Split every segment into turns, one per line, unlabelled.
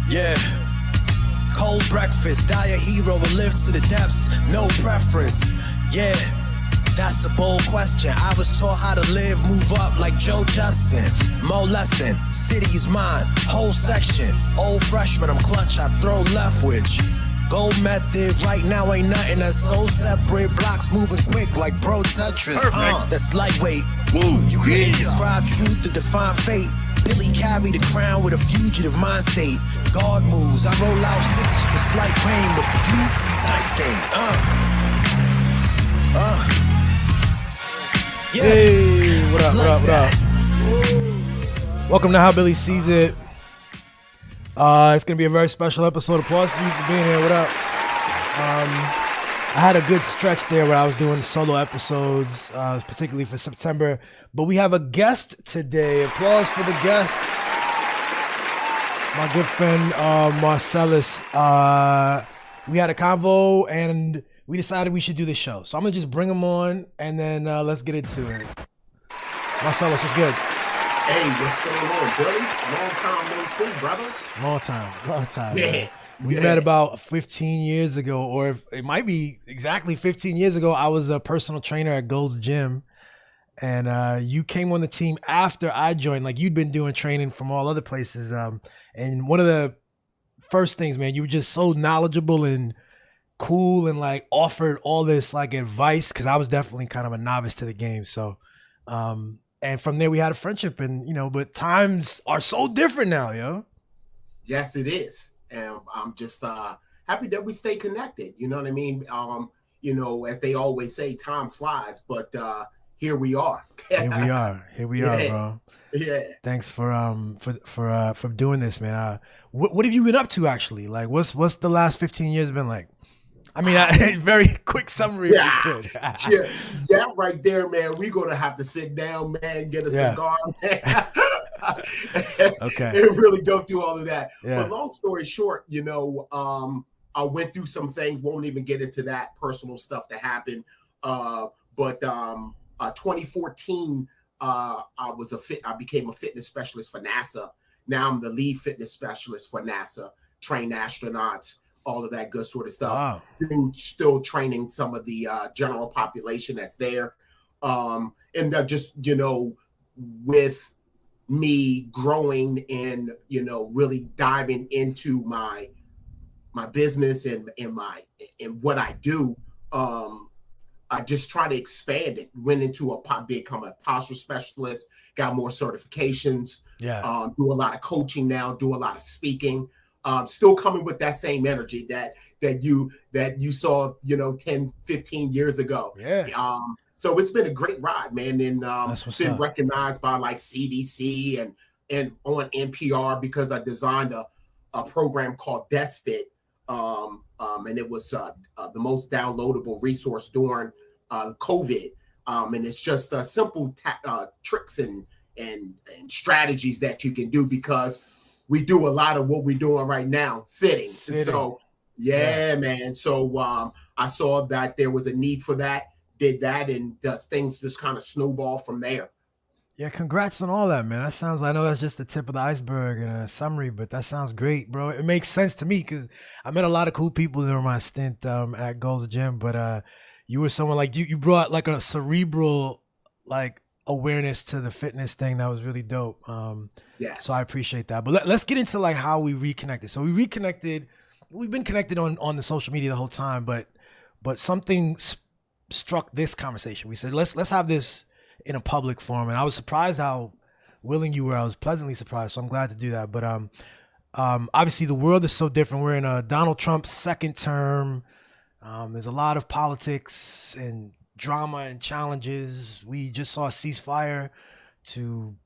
Yeah. Cold breakfast, die a hero or live to the depths, no preference. Yeah, that's a bold question. I was taught how to live, move up like Joe Jefferson. Molesting, city's mine, whole section. Old freshman, I'm clutch, I throw left which. Gold method, right now ain't nothing that's so separate. Blocks moving quick like Pro Tetris. That's lightweight.
Whoa,
You can't describe truth to define fate. Billy carry the crown with a fugitive mind state. Guard moves, I roll out sixes for slight rain, but for you, nice game. Yeah.
Hey, what up,
Like
what up, what up? Welcome to How Billy Sees It. It's gonna be a very special episode. Applause for you for being here. What up? I had a good stretch there where I was doing solo episodes, particularly for September. But we have a guest today. Applause for the guest. My good friend Marceleus. We had a convo and we decided we should do this show. So I'm gonna just bring him on and then let's get into it. Marceleus, what's good?
Hey, what's going on, Billy? Long time no see, brother.
Long time.
Yeah.
Man. We met about 15 years ago, or if, it might be exactly 15 years ago. I was a personal trainer at Gold's Gym, and you came on the team after I joined. Like, you'd been doing training from all other places. And one of the first things, man, you were just so knowledgeable and cool and like offered all this like advice, because I was definitely kind of a novice to the game. So, and from there we had a friendship, and but times are so different now, yo.
Yes, it is. And I'm just happy that we stay connected. You know what I mean? As they always say, time flies, but here we are.
Here we are, bro.
Yeah.
Thanks for doing this, man. What have you been up to actually? Like, what's the last 15 years been like? I mean, very quick summary.
Yeah.
If you could.
That right there, man. We're gonna have to sit down, man, get a cigar, man.
Okay.
And really go through all of that.
Yeah.
But long story short, I went through some things. Won't even get into that personal stuff that happened. But 2014, I became a fitness specialist for NASA. Now I'm the lead fitness specialist for NASA. Train astronauts, all of that good sort of stuff.
Wow.
Still training some of the general population that's there. And just, with me growing and, really diving into my business and what I do, I just try to expand it. Went into become a posture specialist, got more certifications, do a lot of coaching now, do a lot of speaking. Still coming with that same energy that you saw 10, 15 years ago. So it's been a great ride, man, and been recognized by like CDC and on NPR because I designed a program called DeskFit, and it was the most downloadable resource during COVID, and it's just simple tricks and strategies that you can do, because we do a lot of what we're doing right now sitting. So man. So I saw that there was a need for that, did that, and things just kind of snowball from there.
Yeah, congrats on all that, man. That sounds, I know that's just the tip of the iceberg and a summary, but that sounds great, bro. It makes sense to me because I met a lot of cool people during my stint at Gold's Gym, but you were someone like you brought like a cerebral like awareness to the fitness thing that was really dope.
Yes.
So I appreciate that. But let's get into like how we reconnected. So we reconnected. We've been connected on the social media the whole time, but something struck this conversation. We said let's have this in a public forum, and I was surprised how willing you were. I was pleasantly surprised, so I'm glad to do that. But obviously the world is so different. We're in a Donald Trump's second term. There's a lot of politics and drama and challenges. We just saw a ceasefire to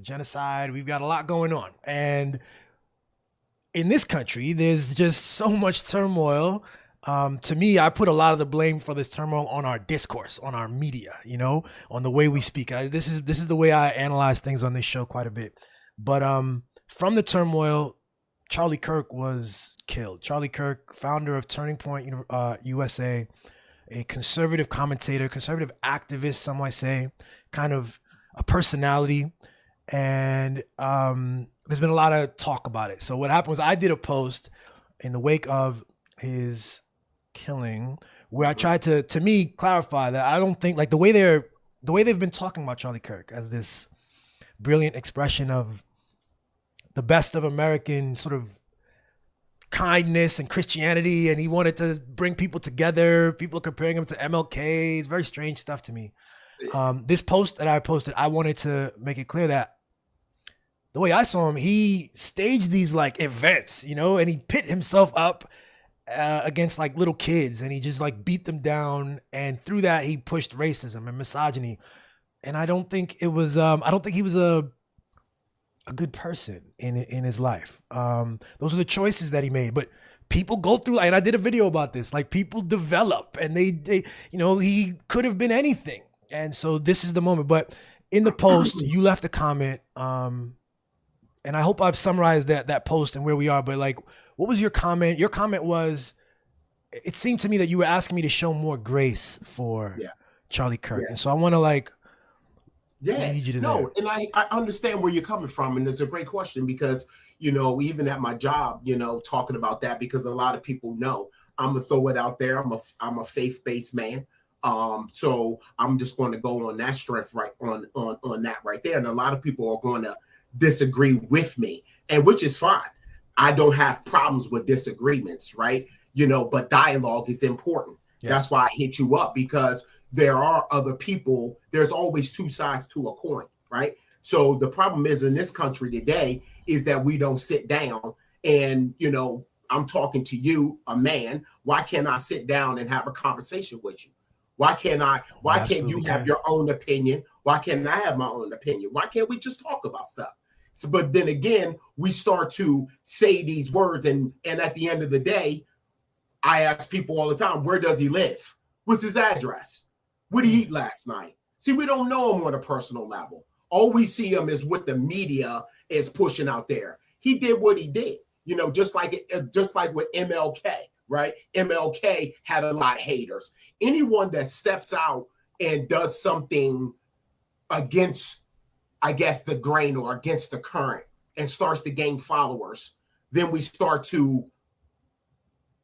genocide. We've got a lot going on, and in this country, there's just so much turmoil. To me, I put a lot of the blame for this turmoil on our discourse, on our media, on the way we speak. This is the way I analyze things on this show quite a bit. But from the turmoil, Charlie Kirk was killed. Charlie Kirk, founder of Turning Point USA, a conservative commentator, conservative activist, some might say, kind of a personality. And there's been a lot of talk about it. So what happened was I did a post in the wake of his killing where I tried to me clarify that I don't think like the way they've been talking about Charlie Kirk as this brilliant expression of the best of American sort of kindness and Christianity, and he wanted to bring people together. People are comparing him to MLK. It's very strange stuff to me. This post that I posted, I wanted to make it clear that the way I saw him, he staged these like events, you know, and he pit himself up against like little kids, and he just like beat them down, and through that he pushed racism and misogyny. And I don't think he was a good person in his life. Those are the choices that he made. But people go through, and I did a video about this, like people develop, and they you know, he could have been anything. And so this is the moment. But in the post, you left a comment, and I hope I've summarized that post and where we are. But like, what was your comment? Your comment was, it seemed to me that you were asking me to show more grace for Charlie Kirk. And so I want to like, lead you to there.
And I understand where you're coming from. And it's a great question because, you know, even at my job, you know, talking about that, because a lot of people know I'm gonna throw it out there. I'm a faith-based man. So I'm just going to go on that strength right on that right there. And a lot of people are going to disagree with me, and which is fine. I don't have problems with disagreements, right? You know, but dialogue is important. Yeah. That's why I hit you up, because there are other people. There's always two sides to a coin, right? So the problem is in this country today is that we don't sit down and, you know, I'm talking to you, a man. Why can't I sit down and have a conversation with you? Why can't you have your own opinion? Why can't I have my own opinion? Why can't we just talk about stuff? So, but then again, we start to say these words, and at the end of the day, I ask people all the time, where does he live? What's his address? What did he eat last night? See, we don't know him on a personal level. All we see him is what the media is pushing out there. He did what he did, you know, just like with MLK, right? MLK had a lot of haters. Anyone that steps out and does something against, I guess, the grain or against the current and starts to gain followers, then we start to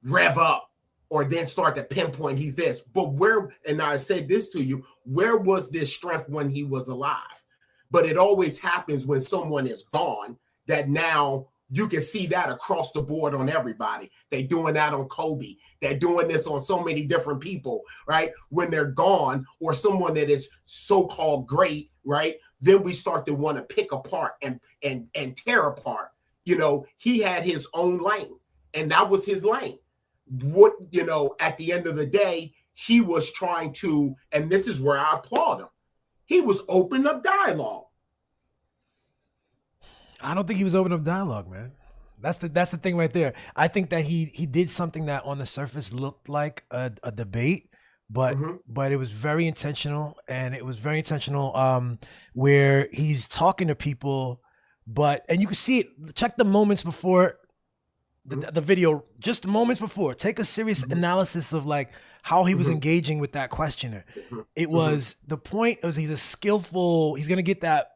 rev up or then start to pinpoint he's this. But where, and I say this to you, where was this strength when he was alive? But it always happens when someone is gone, that now you can see that across the board on everybody. They're doing that on Kobe. They're doing this on so many different people, right? When they're gone, or someone that is so-called great, right? Then we start to want to pick apart and tear apart. You know, he had his own lane, and that was his lane. What, you know, at the end of the day, he was trying to, and this is where I applaud him, he was open up dialogue.
I don't think he was open up dialogue, man. That's the thing right there. I think that he did something that on the surface looked like a debate, but it was very intentional, and it was very intentional where he's talking to people, and you can see it. Check the moments before the video, just moments before. Take a serious analysis of like how he was engaging with that questioner. It was the point was he's going to get that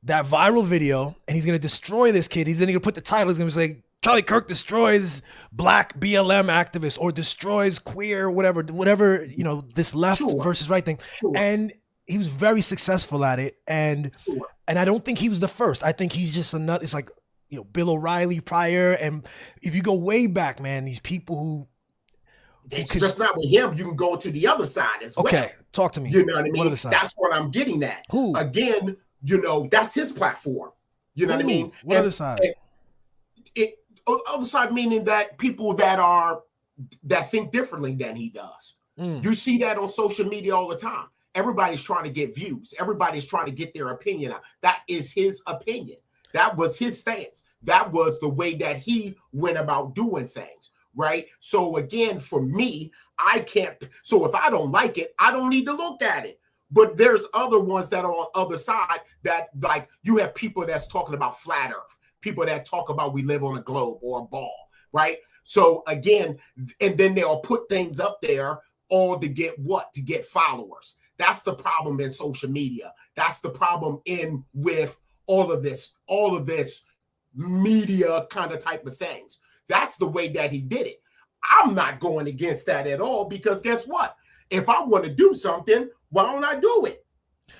viral video, and he's going to destroy this kid. He's going to put the title, he's going to say, Charlie Kirk destroys black BLM activists, or destroys queer, whatever, you know, this left versus right thing. And he was very successful at it. And I don't think he was the first. I think he's just another, it's like, you know, Bill O'Reilly prior. And if you go way back, man, these people who
it's just not with him. You can go to the other side as well.
Okay, talk to me.
You know what I mean? That's what I'm getting at.
Who?
Again, you know, that's his platform. You know what I mean?
What other side?
Other side meaning that people that think differently than he does. You see that on social media all the time. Everybody's trying to get views. Everybody's trying to get their opinion out. That is his opinion. That was his stance. That was the way that he went about doing things, right? So again, for me, I can't. So if I don't like it, I don't need to look at it. But there's other ones that are on the other side that, like, you have people that's talking about flat earth, people that talk about we live on a globe or a ball, right? So again, and then they'll put things up there all to get what? To get followers. That's the problem in social media. That's the problem with all of this media kind of type of things. That's the way that he did it. I'm not going against that at all, because guess what? If I want to do something, why don't I do it?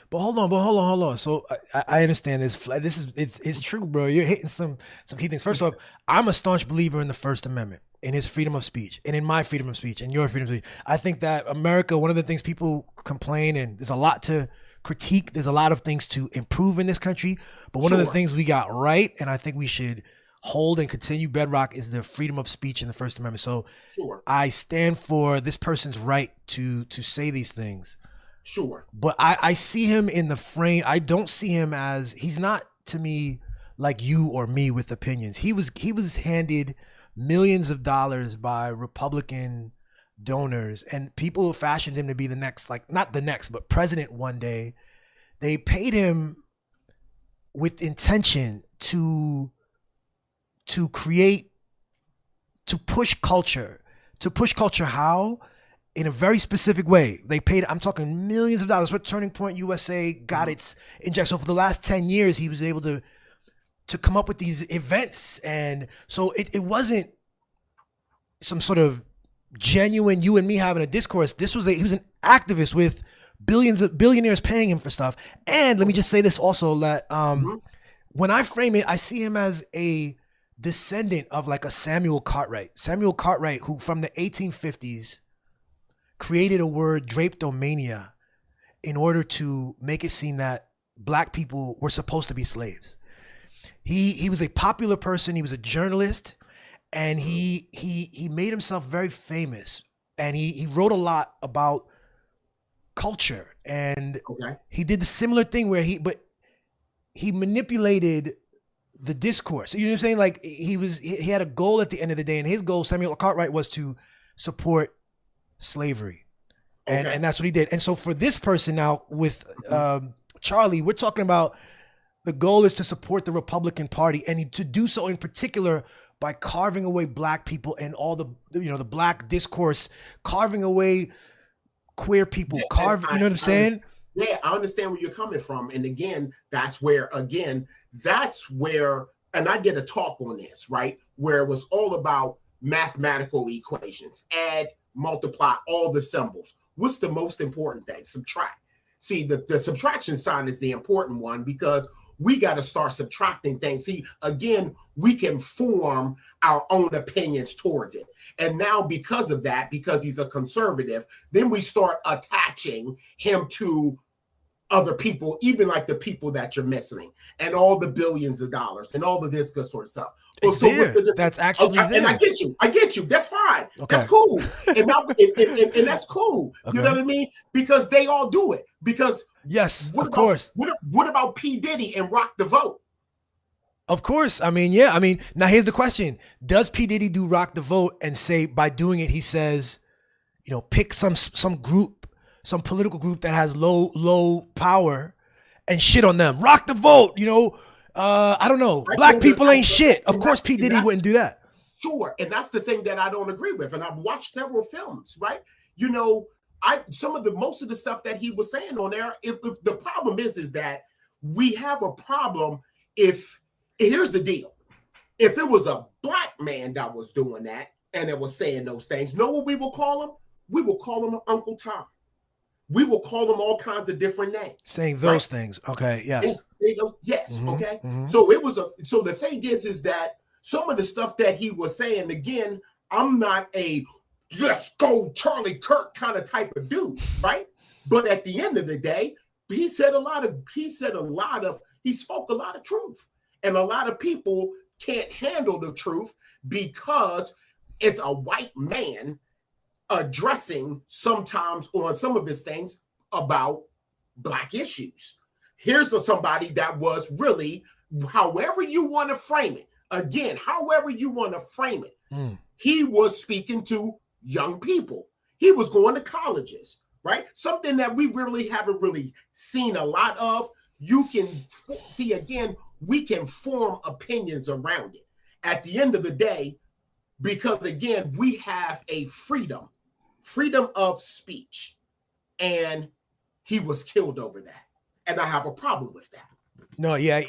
But hold on. So I understand this. It's true, bro. You're hitting some key things. First off, I'm a staunch believer in the First Amendment, in his freedom of speech, and in my freedom of speech, and your freedom of speech. I think that America, one of the things people complain, and there's a lot to critique, there's a lot of things to improve in this country, but one of the things we got right, and I think we should hold and continue bedrock, is the freedom of speech in the First Amendment. So I stand for this person's right to say these things.
Sure.
But I see him in the frame. I don't see him as, he's not to me like you or me with opinions. He was handed millions of dollars by Republican donors, and people fashioned him to be the next, like not the next, but president one day. They paid him with intention to create, to push culture. How? In a very specific way. They paid, I'm talking millions of dollars. What Turning Point USA got its injection. So for the last 10 years, he was able to come up with these events. And so it wasn't some sort of genuine you and me having a discourse. He was an activist with billionaires paying him for stuff. And let me just say this also, that when I frame it, I see him as a descendant of like a Samuel Cartwright, who from the 1850s created a word, drapetomania, in order to make it seem that black people were supposed to be slaves. He was a popular person. He was a journalist, and he made himself very famous. And he wrote a lot about culture. And he did the similar thing where he manipulated the discourse. You know what I'm saying? Like he had a goal at the end of the day, and his goal, Samuel Cartwright, was to support slavery. And that's what he did. And so for this person now with Charlie, we're talking about the goal is to support the Republican Party, and to do so in particular by carving away black people and all the black discourse, carving away queer people, you know what I'm saying?
Yeah, I understand where you're coming from. And again, that's where, and I did a talk on this, right? Where it was all about mathematical equations, add, multiply, all the symbols. What's the most important thing? Subtract. See, the subtraction sign is the important one, because we got to start subtracting things. See, again, we can form our own opinions towards it. And now because of that, because he's a conservative, then we start attaching him to other people, even like the people that you're missing, and all the billions of dollars and all of this good sort of stuff.
That's actually there.
And I get you. That's fine. Okay. That's cool. and that's cool. Okay. You know what I mean? Because they all do it. Because
yes, of course.
What about P. Diddy and Rock the Vote?
Of course. I mean, yeah. I mean, now here's the question. Does P. Diddy do Rock the Vote and say by doing it, he says, pick some group, some political group that has low power and shit on them? Rock the vote, I don't know. Black people ain't shit. Of course P. Diddy wouldn't do that.
Sure. And that's the thing that I don't agree with. And I've watched several films, right? Most of the stuff that he was saying on there, the problem is that we have a problem here's the deal. If it was a black man that was doing that and it was saying those things, know what we will call him? We will call him Uncle Tom. We will call them all kinds of different names.
Saying those things. Okay. Yes.
Yes. Mm-hmm, okay. Mm-hmm. So the thing is that some of the stuff that he was saying, again, I'm not a let's go Charlie Kirk kind of type of dude, right? But at the end of the day, he spoke a lot of truth. And a lot of people can't handle the truth because it's a white man addressing sometimes on some of his things about black issues. Here's somebody that was really, however you want to frame it, he was speaking to young people. He was going to colleges, right? Something that we really haven't really seen a lot of. You can see, again, we can form opinions around it. At the end of the day, because again, we have a freedom of speech, and he was killed over that. And I have a problem with that.
No, yeah,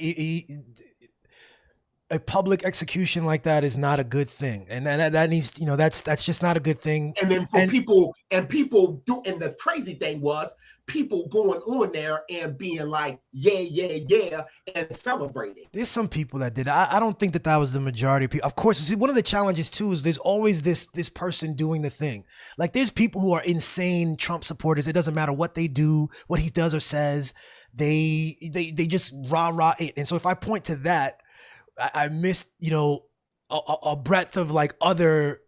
a public execution like that is not a good thing, and that needs, that's just not a good thing.
And then for people do, and the crazy thing was people going on there and being like, yeah, yeah, yeah, and celebrating.
There's some people that did. I don't think that was the majority of people. Of course, see, one of the challenges too is there's always this person doing the thing. Like there's people who are insane Trump supporters. It doesn't matter what they do, what he does or says. They just rah it. And so if I point to that, I missed, a breadth of like other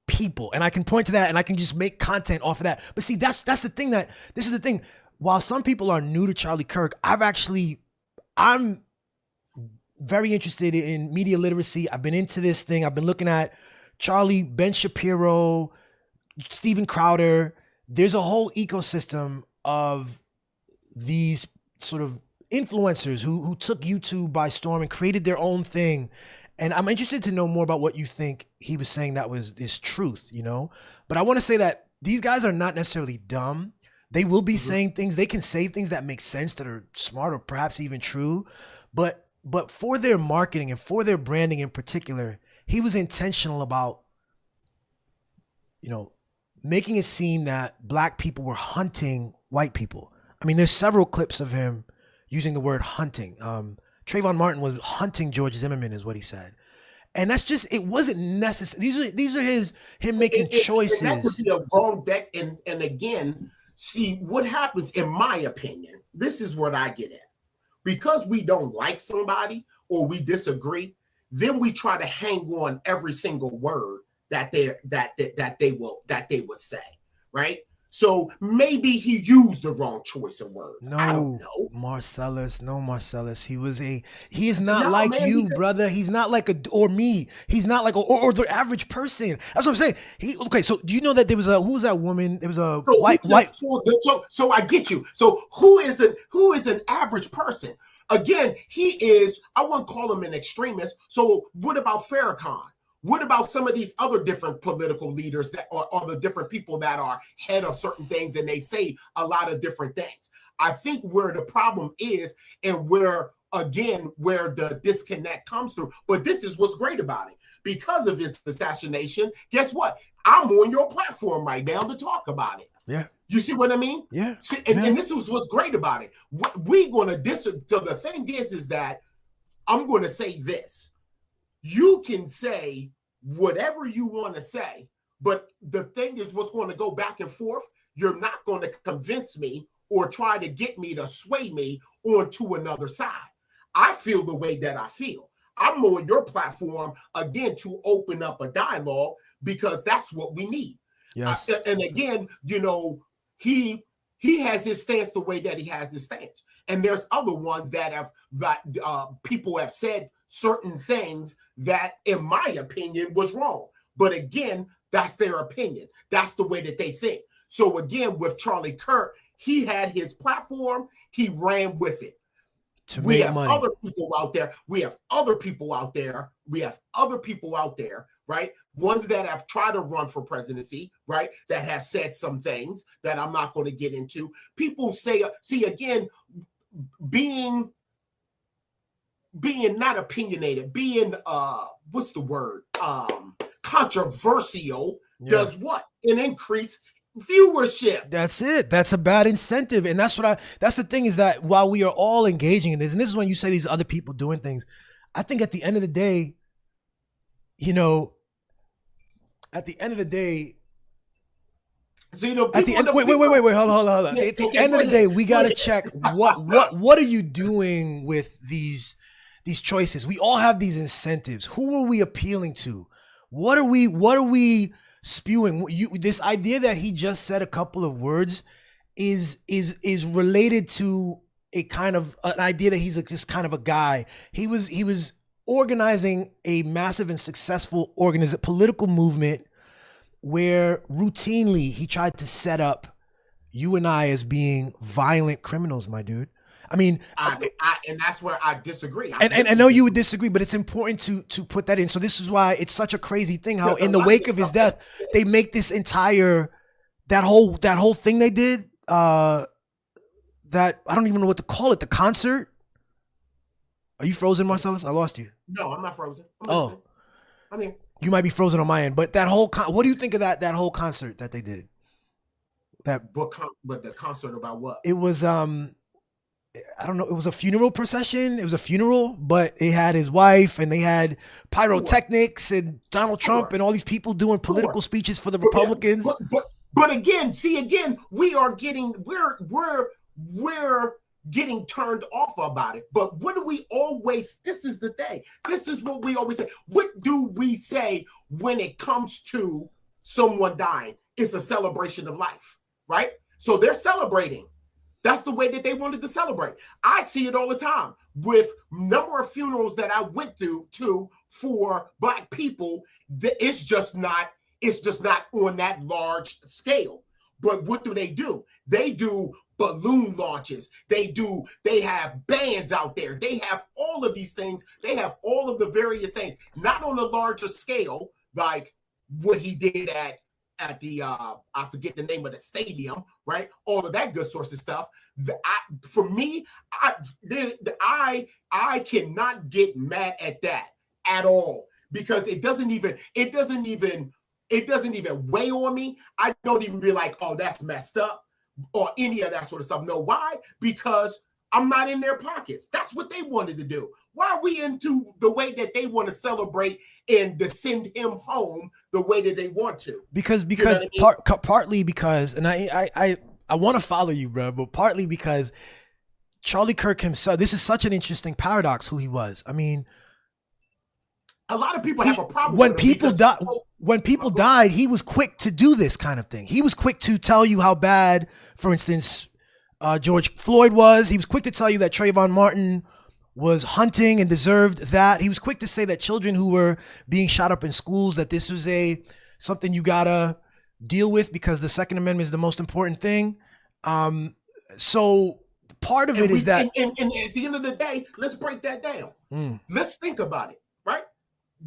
people, and I can point to that and I can just make content off of that. But see, that's the thing, that this is the thing. While some people are new to Charlie Kirk, I'm very interested in media literacy. I've been into this thing. I've been looking at Charlie, Ben Shapiro, Steven Crowder. There's a whole ecosystem of these sort of influencers who took YouTube by storm and created their own thing. And I'm interested to know more about what you think he was saying that is truth, But I want to say that these guys are not necessarily dumb. They will be saying things. They can say things that make sense, that are smart or perhaps even true. But for their marketing and for their branding in particular, he was intentional about, making it seem that black people were hunting white people. I mean, there's several clips of him using the word hunting. Trayvon Martin was hunting George Zimmerman, is what he said. And that's just, it wasn't necessary. These are him making choices.
That would be a wrong deck. And again, see what happens, in my opinion, this is what I get at. Because we don't like somebody or we disagree, then we try to hang on every single word that they would say, right? So maybe he used the wrong choice of words. I don't know.
Marcellus. He is not like you, brother. He's not like or me. He's not like or the average person. That's what I'm saying. Okay, so do you know that there was who was that woman? There was a white.
So I get you. So who is an average person? Again, he is, I wouldn't call him an extremist. So what about Farrakhan? What about some of these other different political leaders that are the different people that are head of certain things, and they say a lot of different things? I think where the problem is, and where the disconnect comes through, but this is what's great about it. Because of his assassination, guess what? I'm on your platform right now to talk about it.
Yeah.
You see what I mean?
Yeah.
See, and this is what's great about it. We're going to so the thing is that I'm going to say this. You can say whatever you want to say, but the thing is, what's going to go back and forth, you're not going to convince me or try to get me to sway me onto another side. I feel the way that I feel. I'm on your platform, again, to open up a dialogue, because that's what we need.
Yes.
And again, he has his stance the way that he has his stance. And there's other ones that people have said certain things that, in my opinion, was wrong. But again, that's their opinion. That's the way that they think. So again, with Charlie Kirk, he had his platform. He ran with it. We have other people out there. We have other people out there, right? Ones that have tried to run for presidency, right? That have said some things that I'm not going to get into. People say, see, again, being not opinionated, being what's the word? Controversial does what? An increase viewership.
That's it. That's a bad incentive. And that's the thing, is that while we are all engaging in this, and this is when you say these other people doing things, I think at the end of the day,
so,
wait, hold on. At the end of the day, we got to check what are you doing with these choices? We all have these incentives. Who are we appealing to? What are we spewing? This idea that he just said a couple of words is related to a kind of an idea that he's just kind of a guy. He was organizing a massive and successful political movement where routinely he tried to set up you and I as being violent criminals, my dude. I mean,
and that's where I disagree.
I know you would disagree, but it's important to put that in. So this is why it's such a crazy thing how in the wake of his death, they make this entire that whole thing they did that I don't even know what to call it, the concert. Are you frozen, Marcellus? I lost you.
No, I'm not frozen. I'm
Oh,
listening. I'm here.
you might be frozen on my end, but that whole what do you think of that whole concert that they did? That
But the concert about what?
it was I don't know, it was a funeral procession. It was a funeral, but it had his wife and they had pyrotechnics and Donald Trump and all these people doing political speeches for the Republicans.
But again, we're getting turned off about it. But what do we always, this is the thing. This is what we always say. What do we say when it comes to someone dying? It's a celebration of life, right? So they're celebrating. That's the way that they wanted to celebrate. I see it all the time with number of funerals that I went to for Black people. It's just not on that large scale. But what do? They do balloon launches. They have bands out there. They have all of these things. They have all of the various things, not on a larger scale like what he did at the I forget the name of the stadium, right? All of that good sorts of stuff. For me, I cannot get mad at that at all because it doesn't even weigh on me. I don't even be like, oh, that's messed up or any of that sort of stuff. No, why? Because I'm not in their pockets. That's what they wanted to do. Why are we into the way that they want to celebrate and to send him home the way that they want to?
Because you know partly because, and I want to follow you, bro, but partly because Charlie Kirk himself, this is such an interesting paradox who he was. I mean,
a lot of people have a problem
when
with
people died. When people died, he was quick to do this kind of thing. He was quick to tell you how bad, for instance, George Floyd was. He was quick to tell you that Trayvon Martin was hunting and deserved that. He was quick to say that children who were being shot up in schools, that this was something you gotta deal with because the Second Amendment is the most important thing. So part of it is that,
and at the end of the day, let's break that down. Let's think about it, right?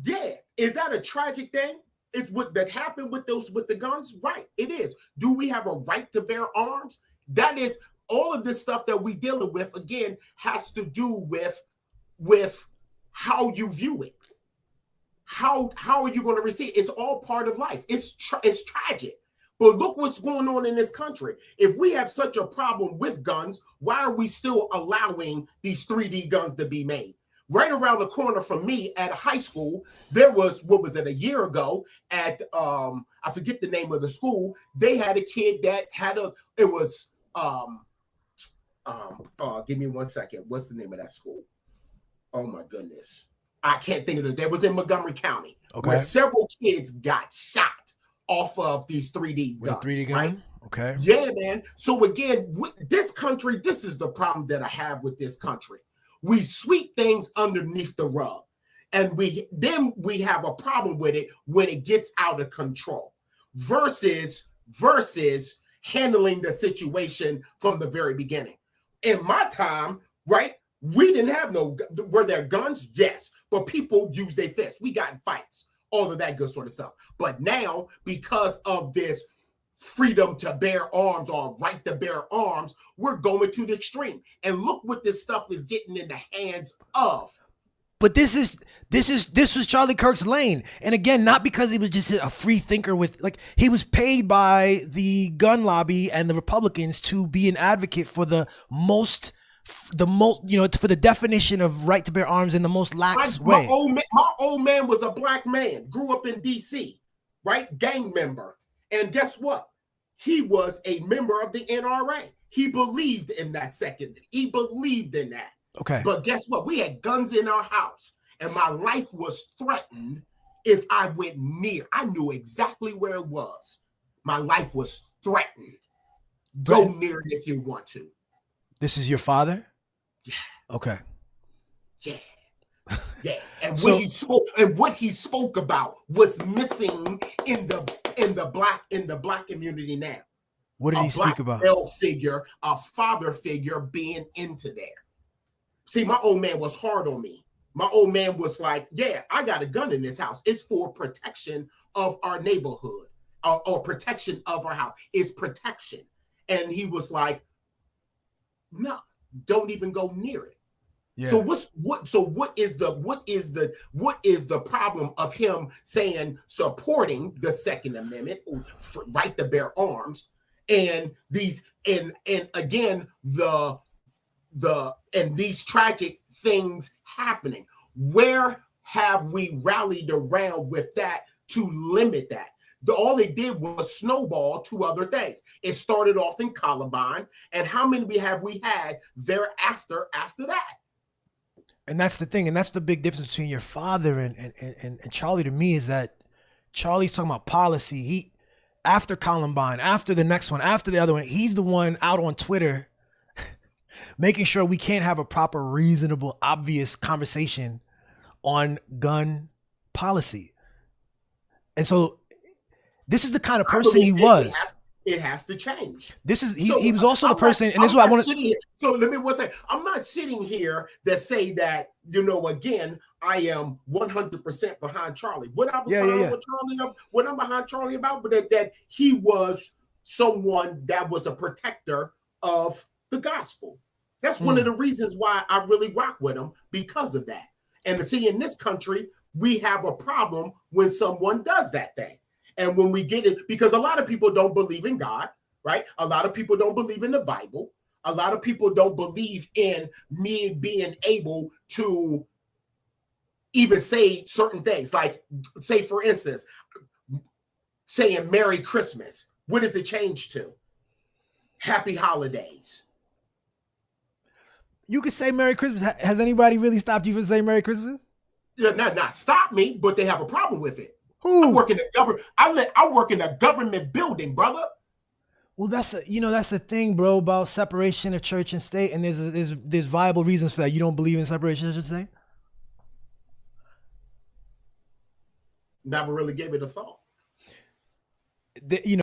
Yeah, is that a tragic thing? Is what that happened with the guns? Right, it is. Do we have a right to bear arms? That is all of this stuff that we dealing with. Again, has to do with how you view it. How are you going to receive it? It's all part of life. It's tragic. But look what's going on in this country. If we have such a problem with guns, why are we still allowing these 3D guns to be made? Right around the corner from me at high school, there was, what was it, a year ago at, I forget the name of the school. They had a kid that had give me 1 second. What's the name of that school? Oh my goodness. I can't think of it. That was in Montgomery County, where several kids got shot off of these 3D guns.
3D gun? Right? Okay.
Yeah, man. So again, this country, this is the problem that I have with this country. We sweep things underneath the rug, and we have a problem with it when it gets out of control versus handling the situation from the very beginning. In my time, right, we didn't have were there guns? Yes, but people use their fists. We got in fights, all of that good sort of stuff. But now, because of this freedom to bear arms or right to bear arms, we're going to the extreme. And look what this stuff is getting in the hands of.
But this was Charlie Kirk's lane. And again, not because he was just a free thinker he was paid by the gun lobby and the Republicans to be an advocate for the most, for the definition of right to bear arms in the most lax way.
My old man was a black man, grew up in DC, right? Gang member. And guess what? He was a member of the NRA. He believed in that second. He believed in that.
Okay.
But guess what? We had guns in our house, and my life was threatened if I went near. I knew exactly where it was. My life was threatened. Go near it if you want to.
This is your father?
Yeah.
Okay.
Yeah. Yeah. And what he spoke about was missing in the black community now.
What did he speak about?
A father figure being into there. See, my old man was hard on me. My old man was like, yeah, I got a gun in this house. It's for protection of our neighborhood or protection of our house. It's protection. And he was like, no, don't even go near it.
Yeah.
So what is the problem of him saying supporting the Second Amendment, right to bear arms, and these and again and these tragic things happening? Where have we rallied around with that to limit that? All they did was snowball to other things. It started off in Columbine, and how many have we had thereafter after that?
And that's the thing, and that's the big difference between your father and Charlie to me, is that Charlie's talking about policy. He, after Columbine, after the next one, after the other one, he's the one out on Twitter making sure we can't have a proper, reasonable, obvious conversation on gun policy. And so this is the kind of person he was.
It has to change.
This is he was also the person, and this is what I want to.
So let me say, I'm not sitting here that say that, again, I am 100% behind Charlie. What I was with Charlie, what I'm behind Charlie about, but that he was someone that was a protector of the gospel. That's one of the reasons why I really rock with him, because of that. And see, in this country, we have a problem when someone does that thing. And when we get it, because a lot of people don't believe in God, right? A lot of people don't believe in the Bible. A lot of people don't believe in me being able to even say certain things. Like, say, for instance, saying Merry Christmas. What does it change to? Happy Holidays.
You could say Merry Christmas. Has anybody really stopped you from saying Merry Christmas?
Yeah, not stop me, but they have a problem with it.
Who?
I work in the government. I work in a government building, brother.
Well, that's the thing, bro, about separation of church and state, and there's viable reasons for that. You don't believe in separation of church and state?
Never really gave it a thought.
There's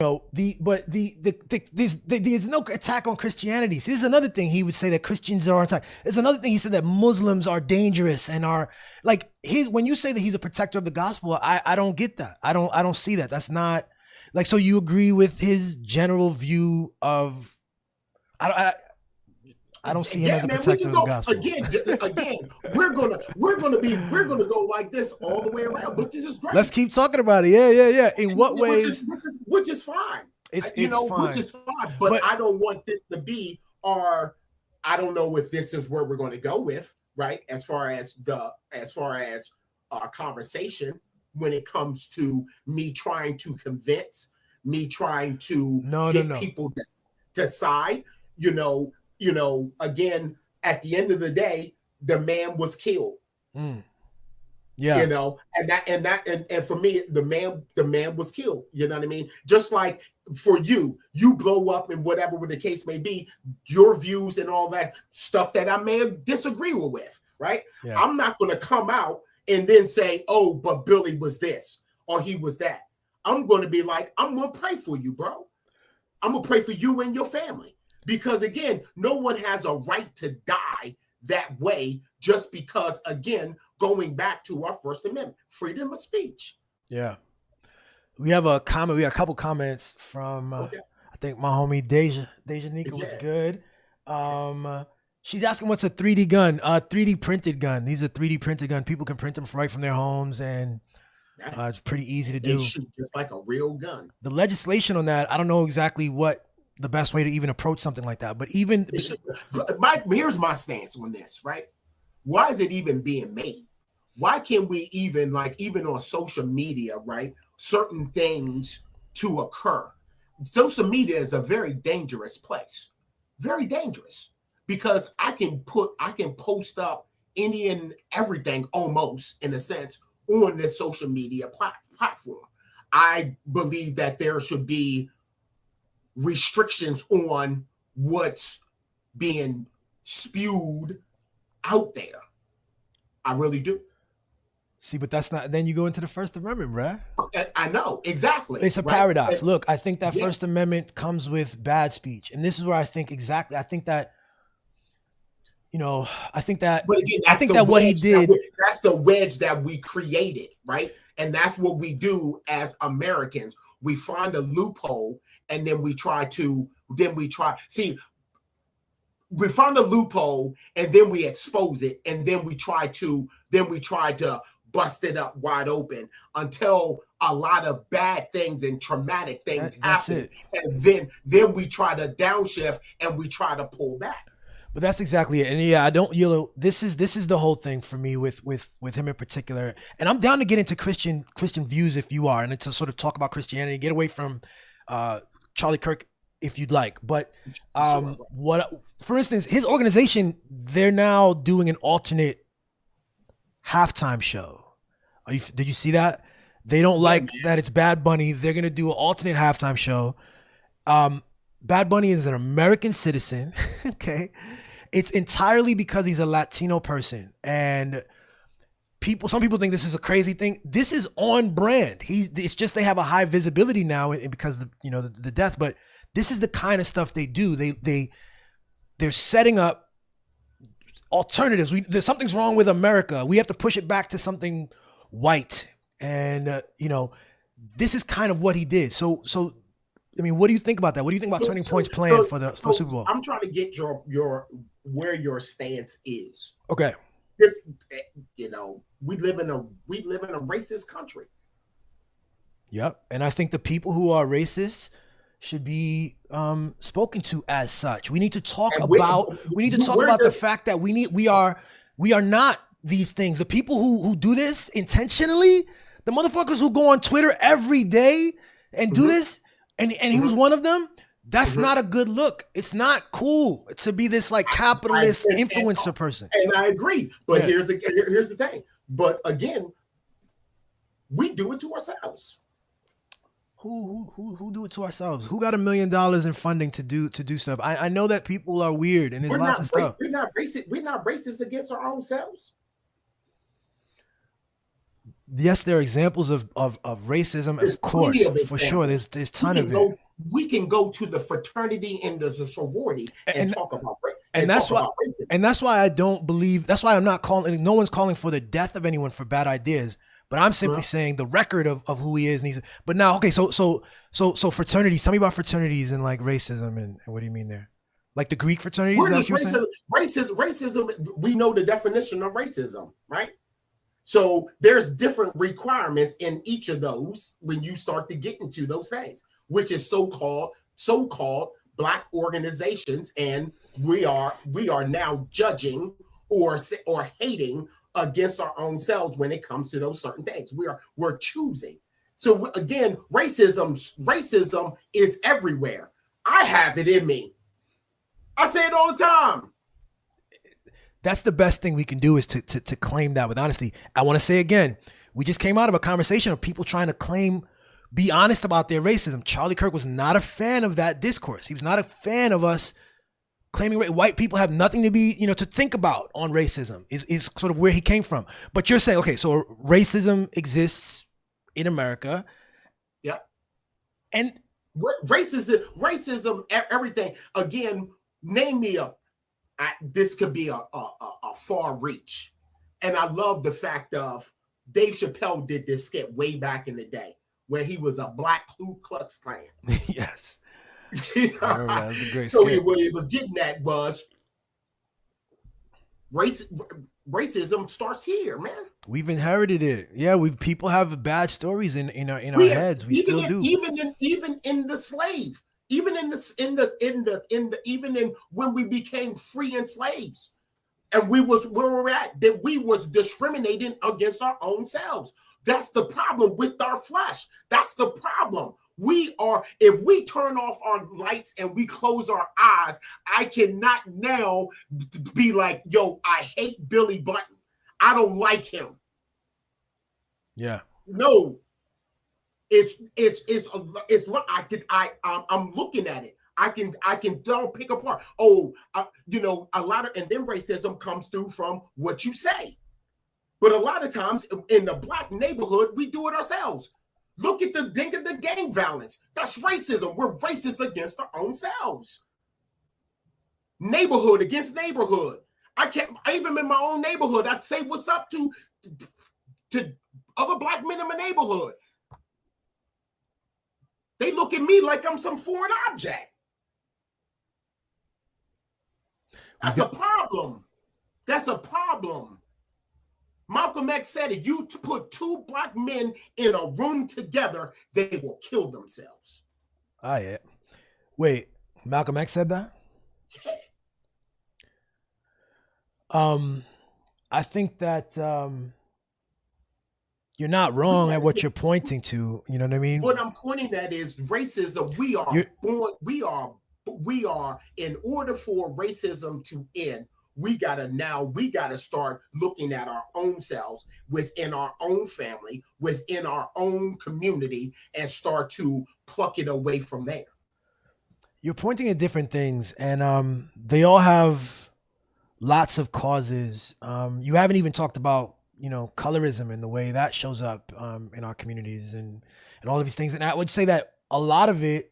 no attack on Christianity. See, this is another thing he would say, that Christians are attacked. There's another thing he said, that Muslims are dangerous and are like when you say that he's a protector of the gospel, I don't get that. I don't see that. That's not like, so you agree with his general view of, I don't see him as a protector of the gospel.
Again, we're gonna go like this all the way around. But this is great.
Let's keep talking about it. Yeah. In what ways?
Which is fine.
It's fine.
Which is fine. But I don't want this to be I don't know if this is where we're going to go with, right? As far as our conversation, when it comes to me trying to convince, me trying to get people to side, again, at the end of the day, the man was killed.
Yeah.
And for me, the man was killed. You know what I mean? Just like for you blow up and whatever the case may be, your views and all that stuff that I may disagree with, right? Yeah. I'm not going to come out and then say, oh, but Billy was this or he was that. I'm going to be like, I'm going to pray for you, bro. I'm going to pray for you and your family. Because again, no one has a right to die that way, just because, again, going back to our First Amendment, freedom of speech.
Yeah. We have a comment. We got a couple comments from, I think my homie Deja Nika was good. She's asking, what's a 3D gun? 3D printed gun. These are 3D printed gun. People can print them right from their homes, and it's pretty easy to do.
Shoot just like a real gun.
The legislation on that, I don't know exactly what the best way to even approach something like that. But even
here's my stance on this, right? Why is it even being made? Why can't we even on social media, right? Certain things to occur. Social media is a very dangerous place. Very dangerous. Because I can post up any and everything almost, in a sense, on this social media platform. I believe that there should be restrictions on what's being spewed out there. I really do.
See, but that's not, then you go into the First Amendment, bruh.
I know, exactly.
It's a paradox. Look, I think that First Amendment comes with bad speech. And this is where I think exactly, I think that but again, what he did.
That's the wedge that we created, right? And that's what we do as Americans. We find a loophole and then we try. See, we found a loophole, and then we expose it, and then we try to bust it up wide open until a lot of bad things and traumatic things happen, and then we try to downshift and we try to pull back.
But that's exactly it. And yeah, I don't, this is the whole thing for me with him in particular. And I'm down to get into Christian views if you are, and to sort of talk about Christianity, get away from Charlie Kirk if you'd like. But for instance, his organization, they're now doing an alternate halftime show. Did you see that? They don't like that it's Bad Bunny. They're going to do an alternate halftime show. Bad Bunny is an American citizen. Okay. It's entirely because he's a Latino person, and some people think this is a crazy thing. This is on brand. It's just they have a high visibility now because of the death, but this is the kind of stuff they do. They're setting up alternatives. Something's wrong with America. We have to push it back to something white, and this is kind of what he did. So I mean, what do you think about that? What do you think about Turning Point's plan for Super Bowl?
I'm trying to get your where your stance is.
Okay.
This, we live in a racist country.
Yep, and I think the people who are racist should be spoken to as such. We need to talk about the fact that we are not these things. The people who do this intentionally, the motherfuckers who go on Twitter every day and do this. And he was one of them. That's not a good look. It's not cool to be this like capitalist influencer person.
And I agree. But here's the thing. But again, we do it to ourselves.
Who do it to ourselves? Who got $1 million in funding to do stuff? I know that people are weird and there's lots of stuff.
We're not racist against our own selves.
Yes, there are examples of racism, of course, for sure. There's a ton of it.
We can go to the fraternity and the sorority and talk about race.
And that's why I don't believe. That's why I'm not calling. No one's calling for the death of anyone for bad ideas. But I'm simply saying the record of who he is. But now, okay, so fraternities. Tell me about fraternities and like racism and what do you mean there? Like the Greek fraternities?
Racism. We know the definition of racism, right? So there's different requirements in each of those when you start to get into those things, which is so-called Black organizations, and we are now judging or hating against our own selves when it comes to those certain things. We're choosing. So again, racism is everywhere. I have it in me. I say it all the time.
That's the best thing we can do is to claim that with honesty. I want to say again, we just came out of a conversation of people trying to be honest about their racism. Charlie Kirk was not a fan of that discourse. He was not a fan of us claiming white people have nothing to be, to think about on racism is sort of where he came from. But you're saying, okay, so racism exists in America.
Yeah.
And
racism, everything. Again, name me this could be a far reach. And I love the fact of Dave Chappelle did this skit way back in the day where he was a Black Ku Klux Klan.
Yes.
That was a great skit. What he was getting at was racism starts here, man.
We've inherited it. Yeah, people have bad stories in our heads. We still do.
Even in the slave. Even even when we became free and slaves, and we was where we're at, that we was discriminating against our own selves. That's the problem with our flesh. That's the problem. If we turn off our lights and we close our eyes, I cannot now be like, yo, I hate Billy Button. I don't like him.
Yeah.
No. I'm looking at it. I can don't pick apart. A lot of, and then racism comes through from what you say. But a lot of times in the Black neighborhood, we do it ourselves. Look at the gang violence. That's racism. We're racist against our own selves. Neighborhood against neighborhood. Even in my own neighborhood, I say what's up to other Black men in my neighborhood. They look at me like I'm some foreign object. That's a problem. That's a problem. Malcolm X said it. You put two black men in a room together, they will kill themselves.
Oh, yeah. Wait, Malcolm X said that?
Yeah.
I think that you're not wrong at what you're pointing to. You know what I mean?
What I'm pointing at is racism. We are in order for racism to end, we gotta start looking at our own selves within our own family, within our own community, and start to pluck it away from there.
You're pointing at different things, and they all have lots of causes. You haven't even talked about, colorism and the way that shows up in our communities and all of these things. And I would say that a lot of it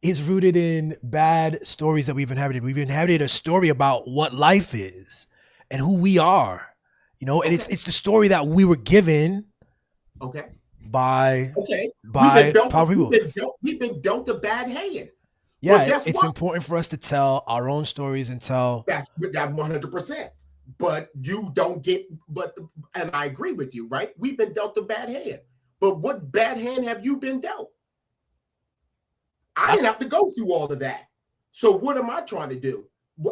is rooted in bad stories that we've inherited. We've inherited a story about what life is and who we are, and it's the story that we were given.
Okay.
By
powerful people. We've been dealt a bad hand.
Yeah, it's important for us to tell our own stories and tell.
That's 100%. But you don't get. And I agree with you, right? We've been dealt a bad hand. But what bad hand have you been dealt? I didn't have to go through all of that. So what am I trying to do?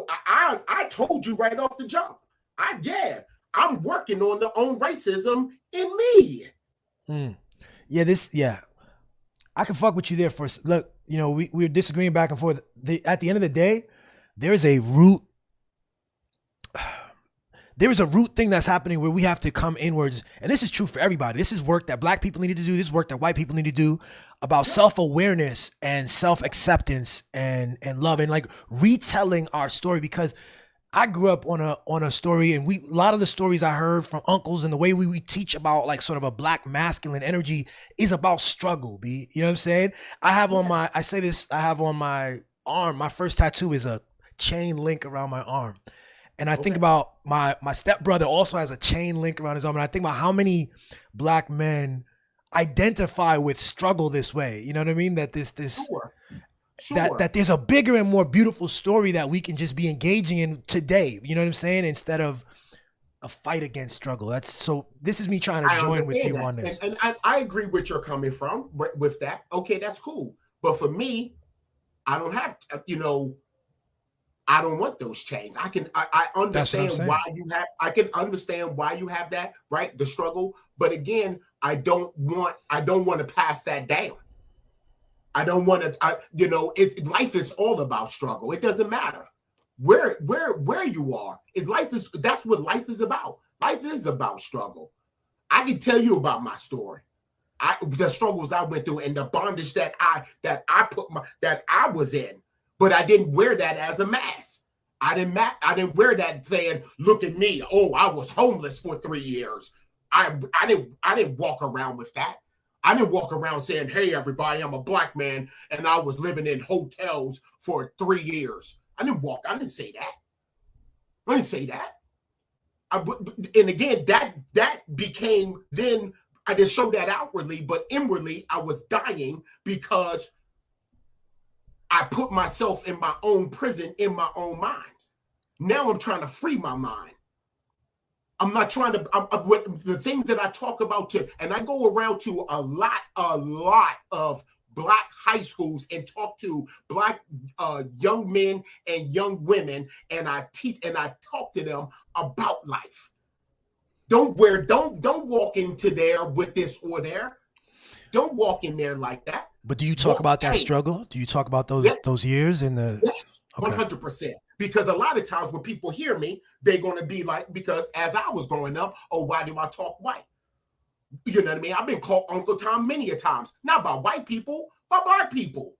I told you right off the jump. I'm working on the own racism in me.
Yeah, I can fuck with you there for look. We're disagreeing back and forth. At the end of the day, there is a root thing that's happening where we have to come inwards. And this is true for everybody. This is work that black people need to do. This is work that white people need to do about self-awareness and self-acceptance and love and like retelling our story, because I grew up on a story, and a lot of the stories I heard from uncles and the way we teach about like sort of a black masculine energy is about struggle, B. You know what I'm saying? I have on my arm, my first tattoo is a chain link around my arm. And I think about my stepbrother also has a chain link around his arm. And I think about how many black men identify with struggle this way. You know what I mean? That
Sure.
That there's a bigger and more beautiful story that we can just be engaging in today. You know what I'm saying? Instead of a fight against struggle. This is me trying to join with you on this.
And I agree with you're coming from with that. Okay, that's cool. But for me, I don't have, I don't want those chains. I understand why I can understand why you have that, right? The struggle. But again, I don't want to pass that down. I don't want to, life is all about struggle. It doesn't matter where you are. That's what life is about. Life is about struggle. I can tell you about my story. The struggles I went through and the bondage that I was in, but I didn't wear that as a mask. I didn't wear that saying, look at me. Oh, I was homeless for 3 years. I didn't walk around with that. I didn't walk around saying, hey, everybody, I'm a black man and I was living in hotels for 3 years. I didn't say that. I didn't say that. And again, that became, then I didn't show that outwardly, but inwardly I was dying because I put myself in my own prison in my own mind. Now I'm trying to free my mind. I'm not trying to, the things that I talk about and I go around to a lot of black high schools and talk to black young men and young women, and I teach and I talk to them about life. Don't walk into there with this or there. Don't walk in there like that.
But do you talk about that struggle? Do you talk about those years in the?
Yes, 100%. Because a lot of times when people hear me, they're going to be like, because as I was growing up, oh, why do I talk white? You know what I mean? I've been called Uncle Tom many a times, not by white people, but black people.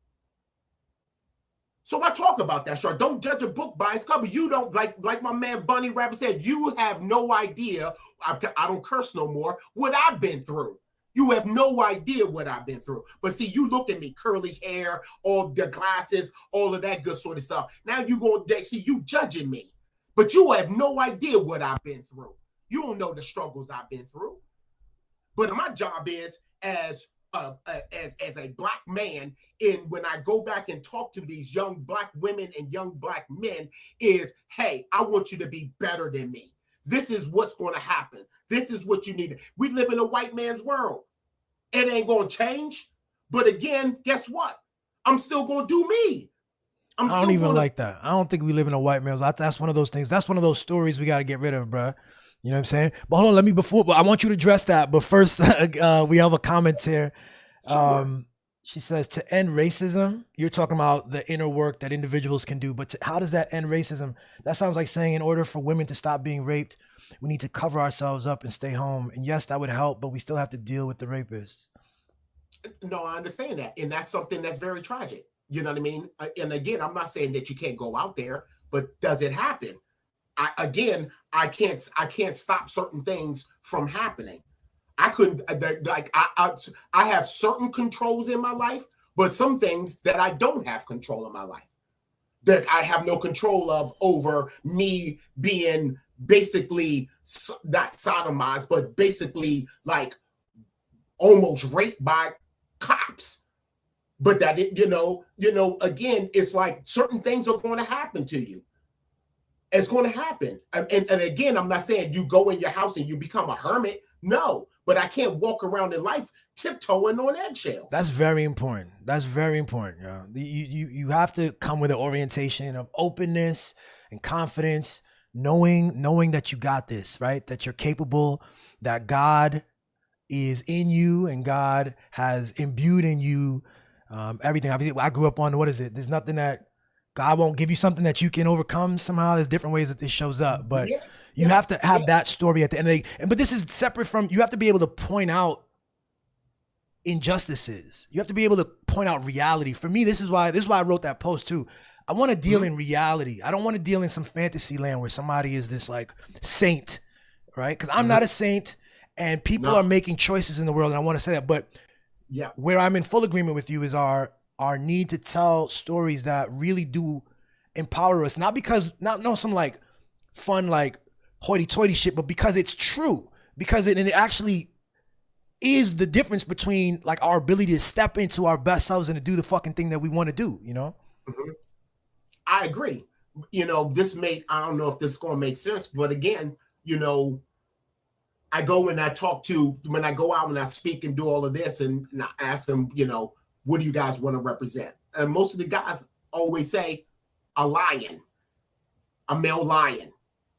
So I talk about that, sure. Don't judge a book by its cover. You don't, like my man Bunny Rabbit said, you have no idea, I don't curse no more, what I've been through. You have no idea what I've been through. But see, you look at me, curly hair, all the glasses, all of that good sort of stuff. Now you judging me. But you have no idea what I've been through. You don't know the struggles I've been through. But my job is, as as a black man, and when I go back and talk to these young black women and young black men, is, hey, I want you to be better than me. This is what's going to happen. This is what you need. We live in a white man's world. It ain't going to change. But again, guess what? I'm still going to do me.
I don't even like that. I don't think we live in a white man's. That's one of those things. That's one of those stories we got to get rid of, bro. You know what I'm saying? But hold on, but I want you to address that. But first, we have a comment here.
Sure.
She says, to end racism, you're talking about the inner work that individuals can do. But how does that end racism? That sounds like saying in order for women to stop being raped, we need to cover ourselves up and stay home. And yes, that would help, but we still have to deal with the rapists.
No, I understand that. And that's something that's very tragic. You know what I mean? And again, I'm not saying that you can't go out there, but does it happen? I can't stop certain things from happening. I couldn't, like, I have certain controls in my life, but some things that I don't have control in my life, that I have no control of, over me being basically not sodomized, but basically like almost raped by cops. But that, again, it's like certain things are going to happen to you. It's going to happen. And again, I'm not saying you go in your house and you become a hermit. No, but I can't walk around in life tiptoeing on eggshells.
That's very important. That's very important. You have to come with an orientation of openness and confidence, knowing that you got this, right? That you're capable, that God is in you and God has imbued in you everything. I grew up on, what is it? There's nothing that God won't give you, something that you can overcome somehow. There's different ways that this shows up, but you have to have that story at the end of the, but this is separate from, you have to be able to point out injustices. You have to be able to point out reality. For me, this is why I wrote that post too. I want to deal in reality. I don't want to deal in some fantasy land where somebody is this like saint, right? Because I'm not a saint, and people are making choices in the world, and I want to say that. But where I'm in full agreement with you is our need to tell stories that really do empower us, not some like fun like hoity-toity shit, but because it's true, because it actually is the difference between like our ability to step into our best selves and to do the fucking thing that we want to do, you know?
I agree. I don't know if this is going to make sense, but again, I go and I talk to, when I go out and I speak and do all of this, and I ask them, what do you guys want to represent? And most of the guys always say a lion, a male lion.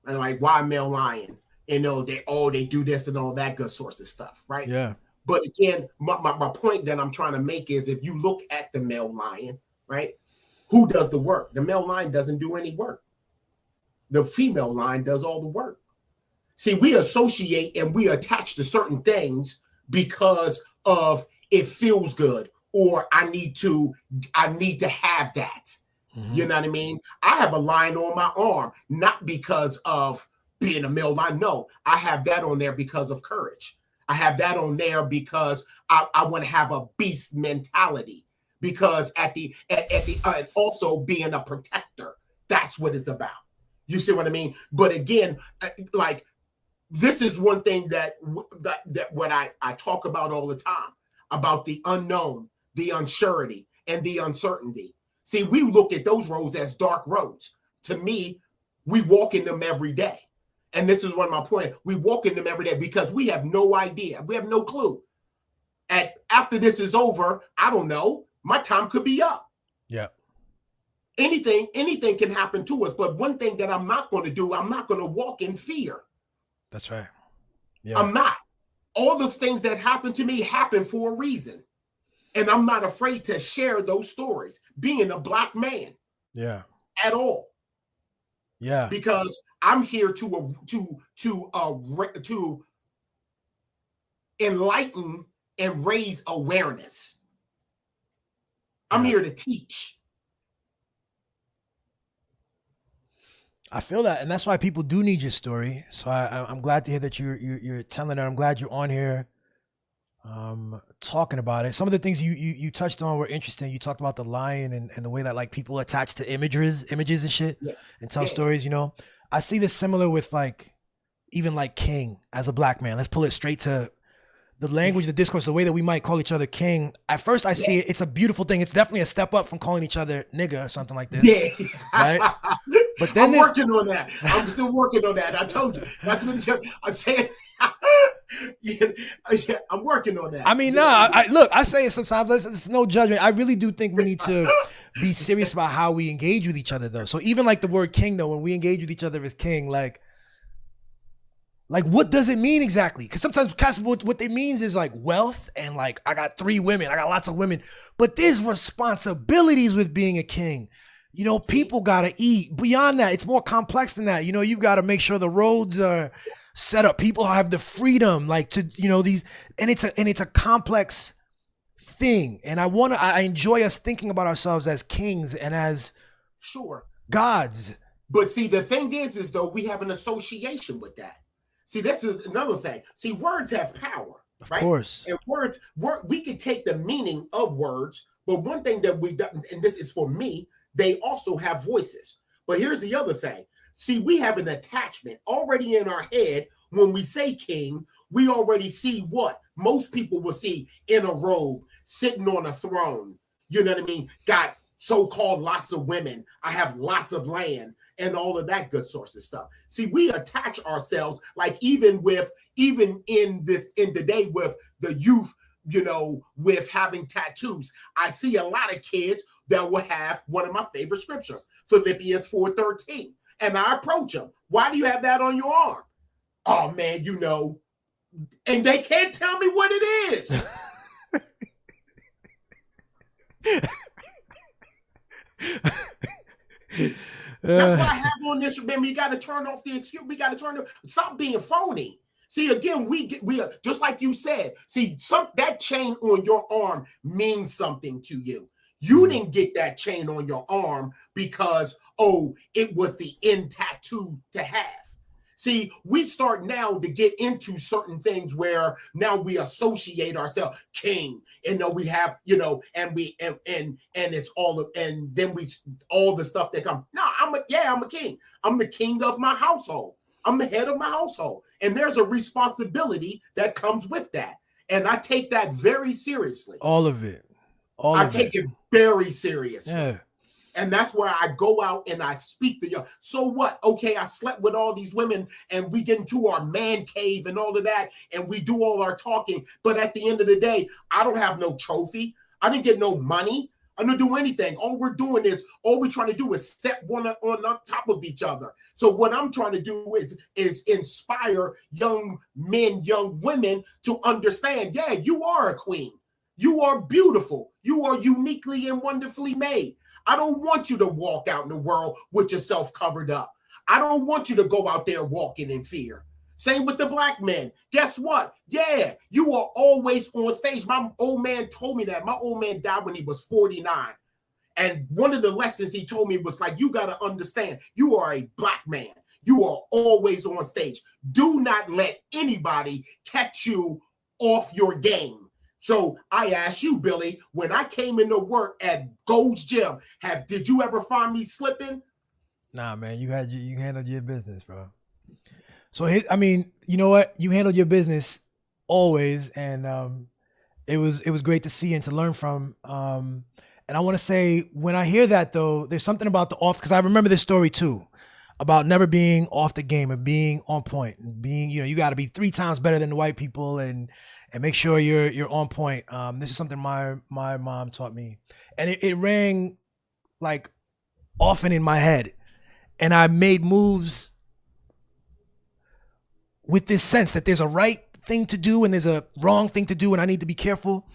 And I'm like, why male lion? They do this and all that good sorts of stuff, right?
Yeah.
But again, my point that I'm trying to make is, if you look at the male lion, right? Who does the work? The male lion doesn't do any work. The female lion does all the work. See, we associate and we attach to certain things because of it feels good, or I need to have that. You know what I mean? I have a lion on my arm, not because of being a male lion. No, I have that on there because of courage. I have that on there because I want to have a beast mentality, because and also being a protector. That's what it's about. You see what I mean? But again, like, this is one thing that what I talk about all the time, about the unknown, the unsurety, and the uncertainty. See, we look at those roads as dark roads. To me, we walk in them every day. And this is one of my points. We walk in them every day because we have no idea. We have no clue. And after this is over, I don't know. My time could be up.
Yeah.
Anything can happen to us. But one thing that I'm not going to do, I'm not going to walk in fear.
That's right. Yeah.
I'm not. All the things that happen to me happen for a reason. And I'm not afraid to share those stories, being a black man.
Yeah.
At all.
Yeah.
Because I'm here to enlighten and raise awareness. I'm here to teach.
I feel that, and that's why people do need your story. So I'm glad to hear that you're telling it. I'm glad you're on here talking about it. Some of the things you touched on were interesting. You talked about the lion and the way that like people attach to images and shit and tell stories, I see this similar with like even like King as a black man. Let's pull it straight to the language, the discourse, the way that we might call each other king. At first, I see it's a beautiful thing. It's definitely a step up from calling each other nigga or something like this.
Yeah.
Right. But then
I'm working on that. I'm still working on that. I told you. That's what I'm saying. Yeah, I'm working on that.
I mean, look, I say it sometimes. It's no judgment. I really do think we need to be serious about how we engage with each other, though. So even like the word king, though, when we engage with each other as king, like what does it mean exactly? Because sometimes what it means is like wealth and like I got 3 women, I got lots of women, but there's responsibilities with being a king. You know, people gotta eat. Beyond that, it's more complex than that. You know, you've got to make sure the roads are set up. People have the freedom, like to, you know, these, and it's a complex thing. And I enjoy us thinking about ourselves as kings and as gods.
But see, the thing is though, we have an association with that. See, that's another thing. See, words have power, right?
Of course.
And words, we can take the meaning of words, but one thing that we done, and this is for me, they also have voices. But here's the other thing. See, we have an attachment already in our head. When we say king, we already see what most people will see in a robe, sitting on a throne. You know what I mean? Got so-called lots of women. I have lots of land and all of that good sorts of stuff. See, we attach ourselves, like even in the day with the youth, you know, with having tattoos. I see a lot of kids that will have one of my favorite scriptures, Philippians 4:13. And I approach them. Why do you have that on your arm? Oh man, you know, and they can't tell me what it is. That's why I have on this. Remember, you got to turn off the excuse. We got to stop being phony. See, again, we are just like you said. See, that chain on your arm means something to you. You didn't get that chain on your arm because, it was the end tattoo to have. See, we start now to get into certain things where now we associate ourselves king, and we have, you know, and it's all of, and then all the stuff that comes. No, I'm a king. I'm the king of my household. I'm the head of my household, and there's a responsibility that comes with that, and I take that very seriously.
All of it.
I take it very seriously.
Yeah.
And that's where I go out and I speak to you. So what? Okay, I slept with all these women and we get into our man cave and all of that, and we do all our talking. But at the end of the day, I don't have no trophy. I didn't get no money. I didn't do anything. All we're trying to do is step one on top of each other. So what I'm trying to do is inspire young men, young women to understand, yeah, you are a queen. You are beautiful. You are uniquely and wonderfully made. I don't want you to walk out in the world with yourself covered up. I don't want you to go out there walking in fear. Same with the black men. Guess what? Yeah, you are always on stage. My old man told me that. My old man died when he was 49. And one of the lessons he told me was like, you got to understand, you are a black man. You are always on stage. Do not let anybody catch you off your game. So I ask you, Billy, when I came into work at Gold's Gym, did you ever find me slipping?
Nah, man, you handled your business, bro. So I mean, you know what? You handled your business always, and it was great to see and to learn from. And I want to say, when I hear that though, there's something about the off, because I remember this story too, about never being off the game and being on point, and being, you know, you got to be 3 times better than the white people and make sure you're on point. This is something my mom taught me, and it rang like often in my head, and I made moves with this sense that there's a right thing to do and there's a wrong thing to do, and I need to be careful.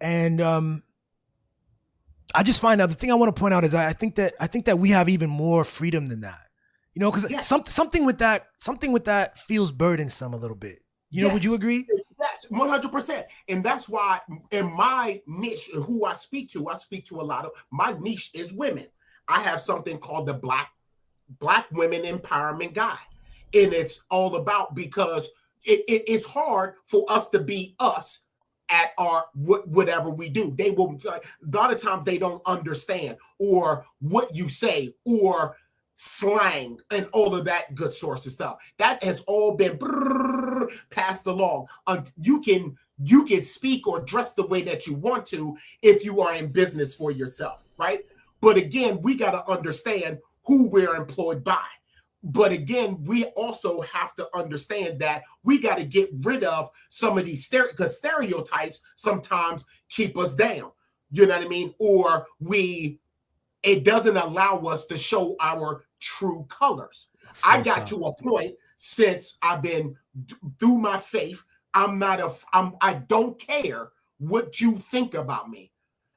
And I just find out, the thing I want to point out is I think that we have even more freedom than that, you know, because something with that feels burdensome a little bit. You know, would you agree?
Yes, 100%. And that's why in my niche, who I speak to a lot of, my niche is women. I have something called the Black Women Empowerment Guide. And it's all about, because it's hard for us to be us at our whatever we do. They will, a lot of times they don't understand, or what you say, or slang and all of that good source of stuff. That has all been passed along. You can you can speak or dress the way that you want to if you are in business for yourself, right? But again, we got to understand who we're employed by. But again, we also have to understand that we got to get rid of some of these because stereotypes sometimes keep us down. You know what I mean? Or it doesn't allow us to show our true colors. I got to a point since I've been through my faith. I don't care what you think about me.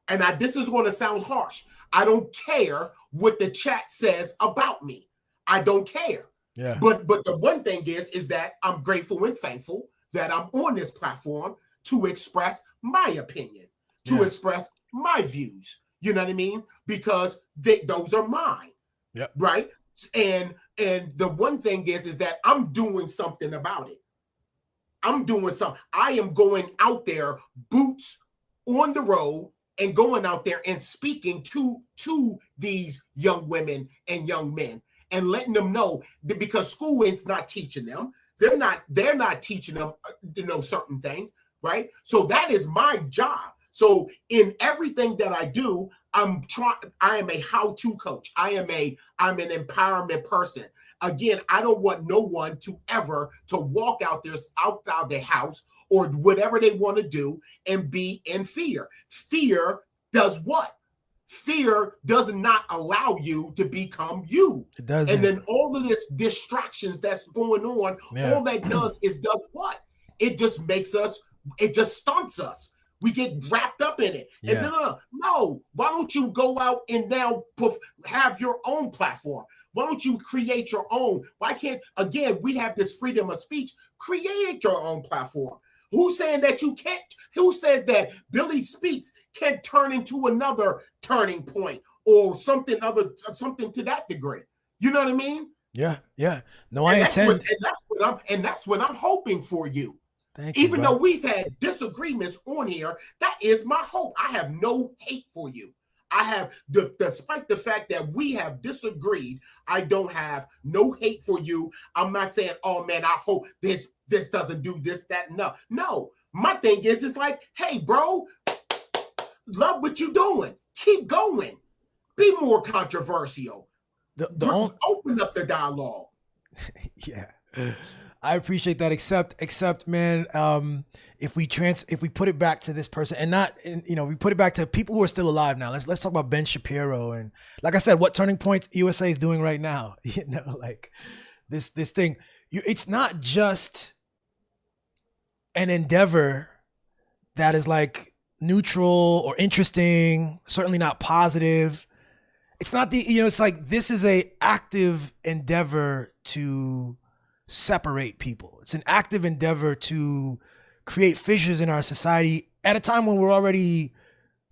And this is going to sound harsh. I don't care what the chat says about me. I don't care.
Yeah.
But the one thing is that I'm grateful and thankful that I'm on this platform to express my opinion, to express my views. You know what I mean? Because those are mine.
Yep.
Right. And the one thing is that I'm doing something about it. I'm doing something. I am going out there, boots on the road, and going out there and speaking to these young women and young men and letting them know that because school is not teaching them. They're not teaching them, certain things, right? So that is my job. So in everything that I do, I am a how-to coach. I'm an empowerment person. Again, I don't want no one to walk out outside their house or whatever they want to do and be in fear. Fear does what? Fear does not allow you to become you.
It doesn't.
And then all of this distractions that's going on, all that does what? It just makes us, it just stunts us. We get wrapped up in it.
Yeah.
And no, why don't you go out and now have your own platform? Why don't you create your own? Why can't, again, we have this freedom of speech. Create your own platform. Who's saying that you can't? Who says that Billy Speaks can't turn into another turning point or something to that degree? You know what I mean?
Yeah. No, I intend.
And that's what I'm hoping for you.
Thank you,
Even though we've had disagreements on here, that is my hope. I have no hate for you. I have, despite the fact that we have disagreed, I don't have no hate for you. I'm not saying, oh man, I hope this doesn't do this, that, no. My thing is, it's like, hey, bro, love what you're doing. Keep going. Be more controversial. Open up the dialogue.
Yeah. I appreciate that. Except, man, if we put it back to this person we put it back to people who are still alive now. Let's talk about Ben Shapiro and, like I said, what Turning Point USA is doing right now. Like this thing. It's not just an endeavor that is like neutral or interesting. Certainly not positive. It's not it's like this is a active endeavor to separate people. It's an active endeavor to create fissures in our society at a time when we're already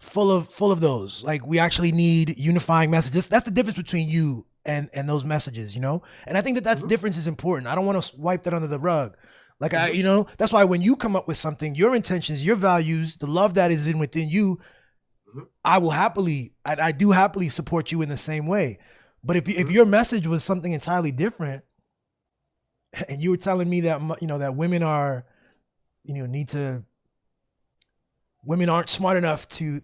full of those. Like, we actually need unifying messages. That's the difference between you and those messages, And I think that difference is important. I don't want to wipe that under the rug. Like, that's why when you come up with something, your intentions, your values, the love that is within you, I do happily support you in the same way. But if your message was something entirely different, and you were telling me that, that women are, women aren't smart enough to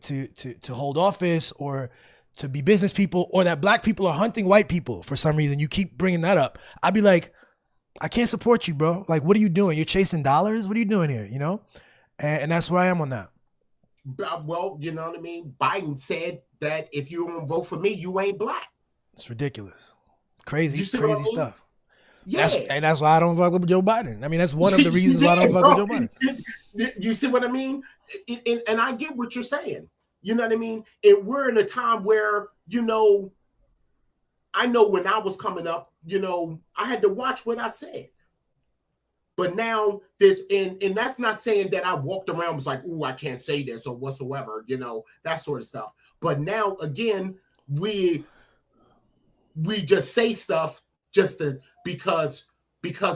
hold office or to be business people, or that black people are hunting white people for some reason, you keep bringing that up, I'd be like, I can't support you, bro. Like, what are you doing? You're chasing dollars? What are you doing here? And that's where I am on that.
Well, you know what I mean? Biden said that if you don't vote for me, you ain't black.
It's ridiculous. Crazy stuff.
Yeah.
That's why I don't fuck with Joe Biden. I mean, that's one of the reasons why I don't fuck with Joe Biden.
You see what I mean? And I get what you're saying. You know what I mean? And we're in a time where, I know when I was coming up, I had to watch what I said. But now and that's not saying that I walked around and was like, ooh, I can't say this or whatsoever, that sort of stuff. But now, again, we just say stuff just because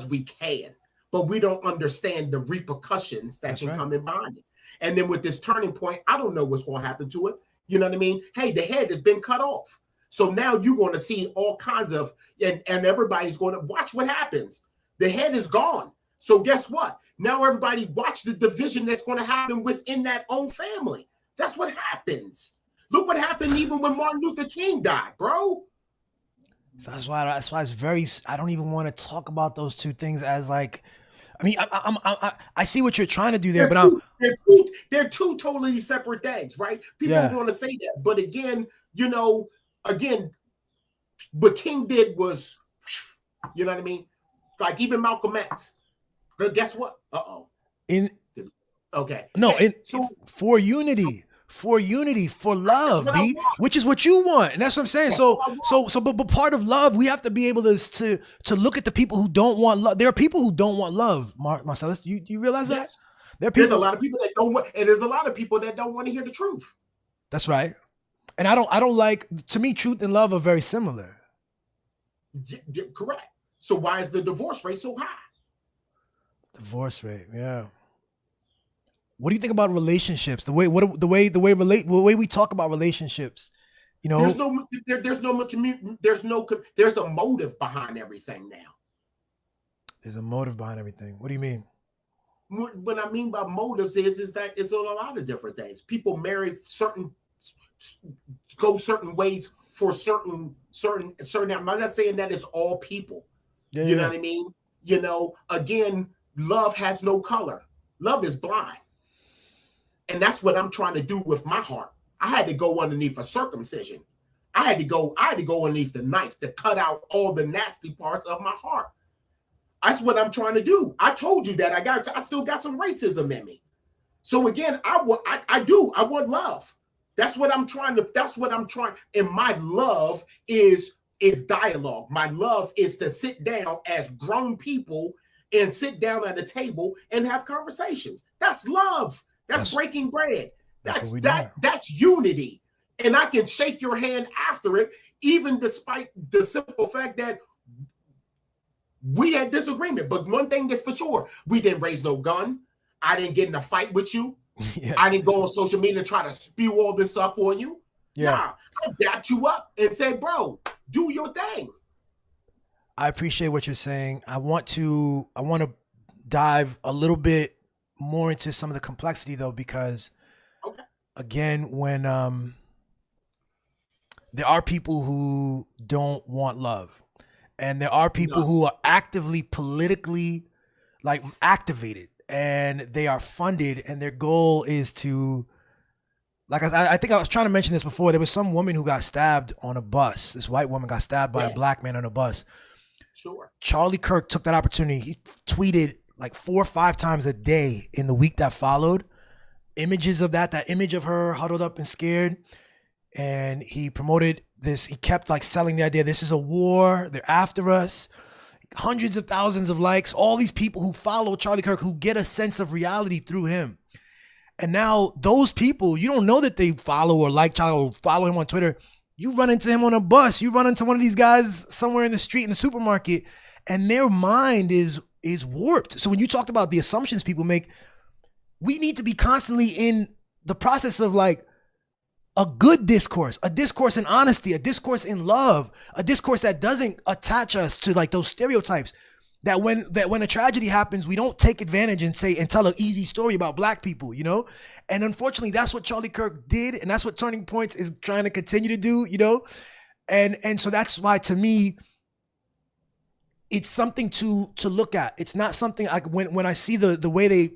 we can, but we don't understand the repercussions that can come in behind it. And then with this Turning Point, I don't know what's going to happen to it. You know what I mean? Hey, the head has been cut off. So now you're going to see all kinds of, and everybody's going to watch what happens. The head is gone. So guess what? Now everybody watch the division that's going to happen within that own family. That's what happens. Look what happened even when Martin Luther King died, bro.
That's why it's very. I don't even want to talk about those two things as like. I mean, I see what you're trying to do there,
they're two totally separate things, right? People want to say that, but again, what King did was, you know what I mean? Like even Malcolm X. But guess what?
For unity. For unity, for love, B, which is what you want, and that's what I'm saying. But part of love, we have to be able to look at the people who don't want love. There are people who don't want love, Marcellus. Do you realize that?
Yes. There's a lot of people that don't want, and there's a lot of people that don't want to hear the truth.
That's right. And I don't like. To me, truth and love are very similar.
Correct. So why is the divorce rate so high?
Divorce rate, yeah. What do you think about relationships? The way we talk about relationships, you know.
There's a motive behind everything now.
There's a motive behind everything. What do you mean?
What I mean by motives is that it's a lot of different things. People marry go certain ways for certain. I'm not saying that it's all people. You know what I mean? You know, again, love has no color. Love is blind. And that's what I'm trying to do with my heart. I had to go underneath a circumcision. I had to go underneath the knife to cut out all the nasty parts of my heart. That's what I'm trying to do. I told you that I still got some racism in me. So again, I want love. That's what I'm trying. And my love is dialogue. My love is to sit down as grown people and sit down at a table and have conversations. That's love. That's breaking bread. That's unity. And I can shake your hand after it, even despite the simple fact that we had disagreement. But one thing is for sure, we didn't raise no gun. I didn't get in a fight with you. Yeah. I didn't go on social media and try to spew all this stuff on you. Yeah. Nah, I dapped you up and said, bro, do your thing.
I appreciate what you're saying. I want to dive a little bit more into some of the complexity though, because again, when there are people who don't want love, and there are people who are actively politically activated, and they are funded, and their goal is to, like I think I was trying to mention this before. There was some woman who got stabbed on a bus. This white woman got stabbed by a black man on a bus.
Sure.
Charlie Kirk took that opportunity. He tweeted like 4 or 5 times a day in the week that followed, images of that image of her huddled up and scared. And he promoted this. He kept selling the idea, this is a war, they're after us. Hundreds of thousands of likes, all these people who follow Charlie Kirk, who get a sense of reality through him. And now those people, you don't know that they follow or like Charlie or follow him on Twitter. You run into him on a bus, you run into one of these guys somewhere in the street, in the supermarket, and their mind is warped. So when you talked about the assumptions people make, we need to be constantly in the process of a good discourse, a discourse in honesty, a discourse in love, a discourse that doesn't attach us to those stereotypes. That when a tragedy happens, we don't take advantage and tell an easy story about black people, you know? And unfortunately, that's what Charlie Kirk did, and that's what Turning Points is trying to continue to do, you know? And so that's why, to me, it's something to look at. It's not something when I see the way they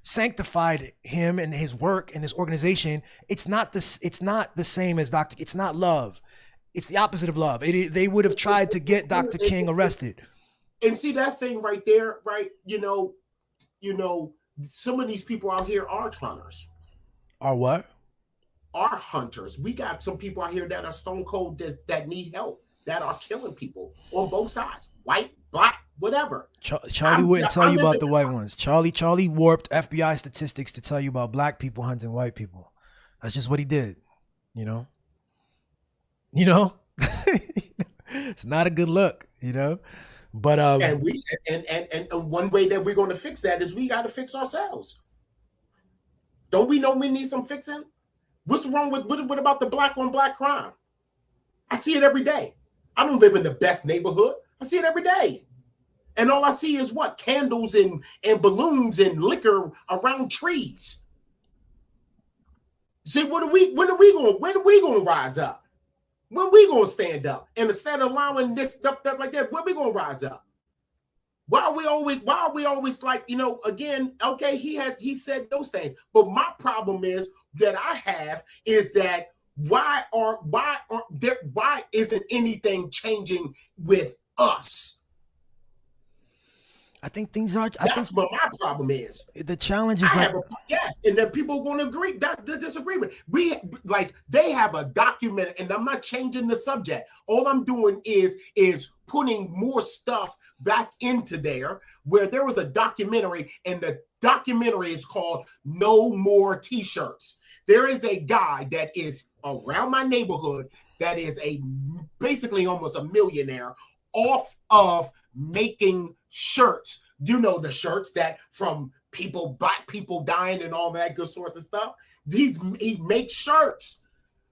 sanctified him and his work and his organization, it's not the same as Dr. It's not love. It's the opposite of love. They would have tried to get Dr. King arrested.
And see that thing right there, right? You know, some of these people out here are hunters.
Are what?
Are hunters. We got some people out here that are stone cold that need help, that are killing people on both sides, white, black, whatever.
Charlie wouldn't tell you about the white ones. Charlie warped FBI statistics to tell you about black people hunting white people. That's just what he did. You know? It's not a good look, you know? But
and one way that we're going to fix that is we got to fix ourselves. Don't we know we need some fixing? What's wrong with what about the black on black crime? I see it every day. I don't live in the best neighborhood. I see it every day. And all I see is what? Candles and balloons and liquor around trees. See, when are we going to rise up? When are we going to stand up? And instead of allowing this stuff like that, when are we going to rise up? Why are we always like, again, okay, he said those things. But my problem is that why isn't anything changing with us?
I think things are.
That's what my problem is.
The challenge is
yes, and then people are going to agree. That the disagreement. They have a document, and I'm not changing the subject. All I'm doing is putting more stuff back into there. Where there was a documentary, and the documentary is called "No More T-Shirts." There is a guy that is around my neighborhood that is basically almost a millionaire off of making shirts. The shirts that from black people dying and all that good sorts of stuff. He makes shirts.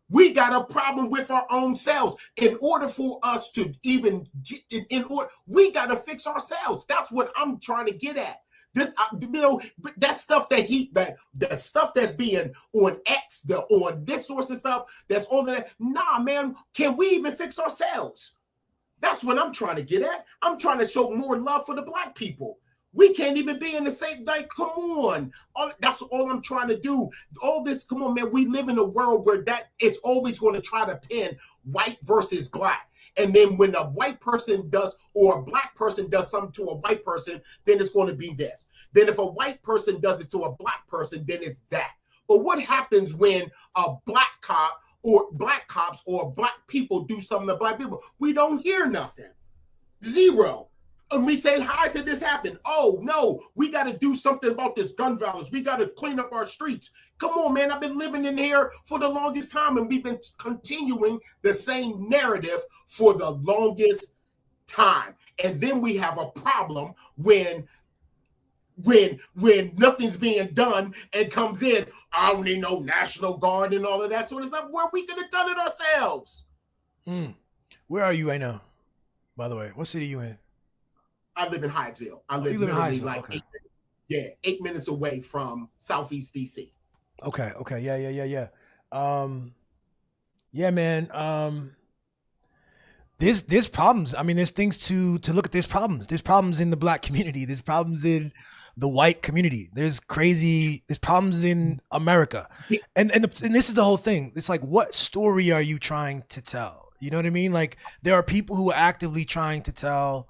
We got a problem with our own selves. In order for us to even we got to fix ourselves. That's what I'm trying to get at. This, that stuff the stuff that's being on X, on this source of stuff that's on that. Nah, man, can we even fix ourselves? That's what I'm trying to get at. I'm trying to show more love for the black people. We can't even be in the same, come on. That's all I'm trying to do. All this, come on, man. We live in a world where that is always going to try to pin white versus black. And then when a white person does, or a black person does something to a white person, then it's going to be this. Then if a white person does it to a black person, then it's that. But what happens when a black cop or black cops or black people do something to black people? We don't hear nothing. Zero. And we say, how could this happen? Oh, no, we got to do something about this gun violence. We got to clean up our streets. Come on, man. I've been living in here for the longest time, and we've been continuing the same narrative for the longest time. And then we have a problem when nothing's being done and comes in, I don't need no National Guard and all of that sort of stuff, where we could have done it ourselves.
Where are you right now, by the way? What city are you in?
I live in Hyattsville. I live in Hyattsville. Okay. 8 minutes away from Southeast DC.
Okay. Yeah. Yeah, man. There's problems. I mean, there's things to look at. There's problems in the black community. There's problems in the white community. There's problems in America. And this is the whole thing. It's like, what story are you trying to tell? You know what I mean? Like, there are people who are actively trying to tell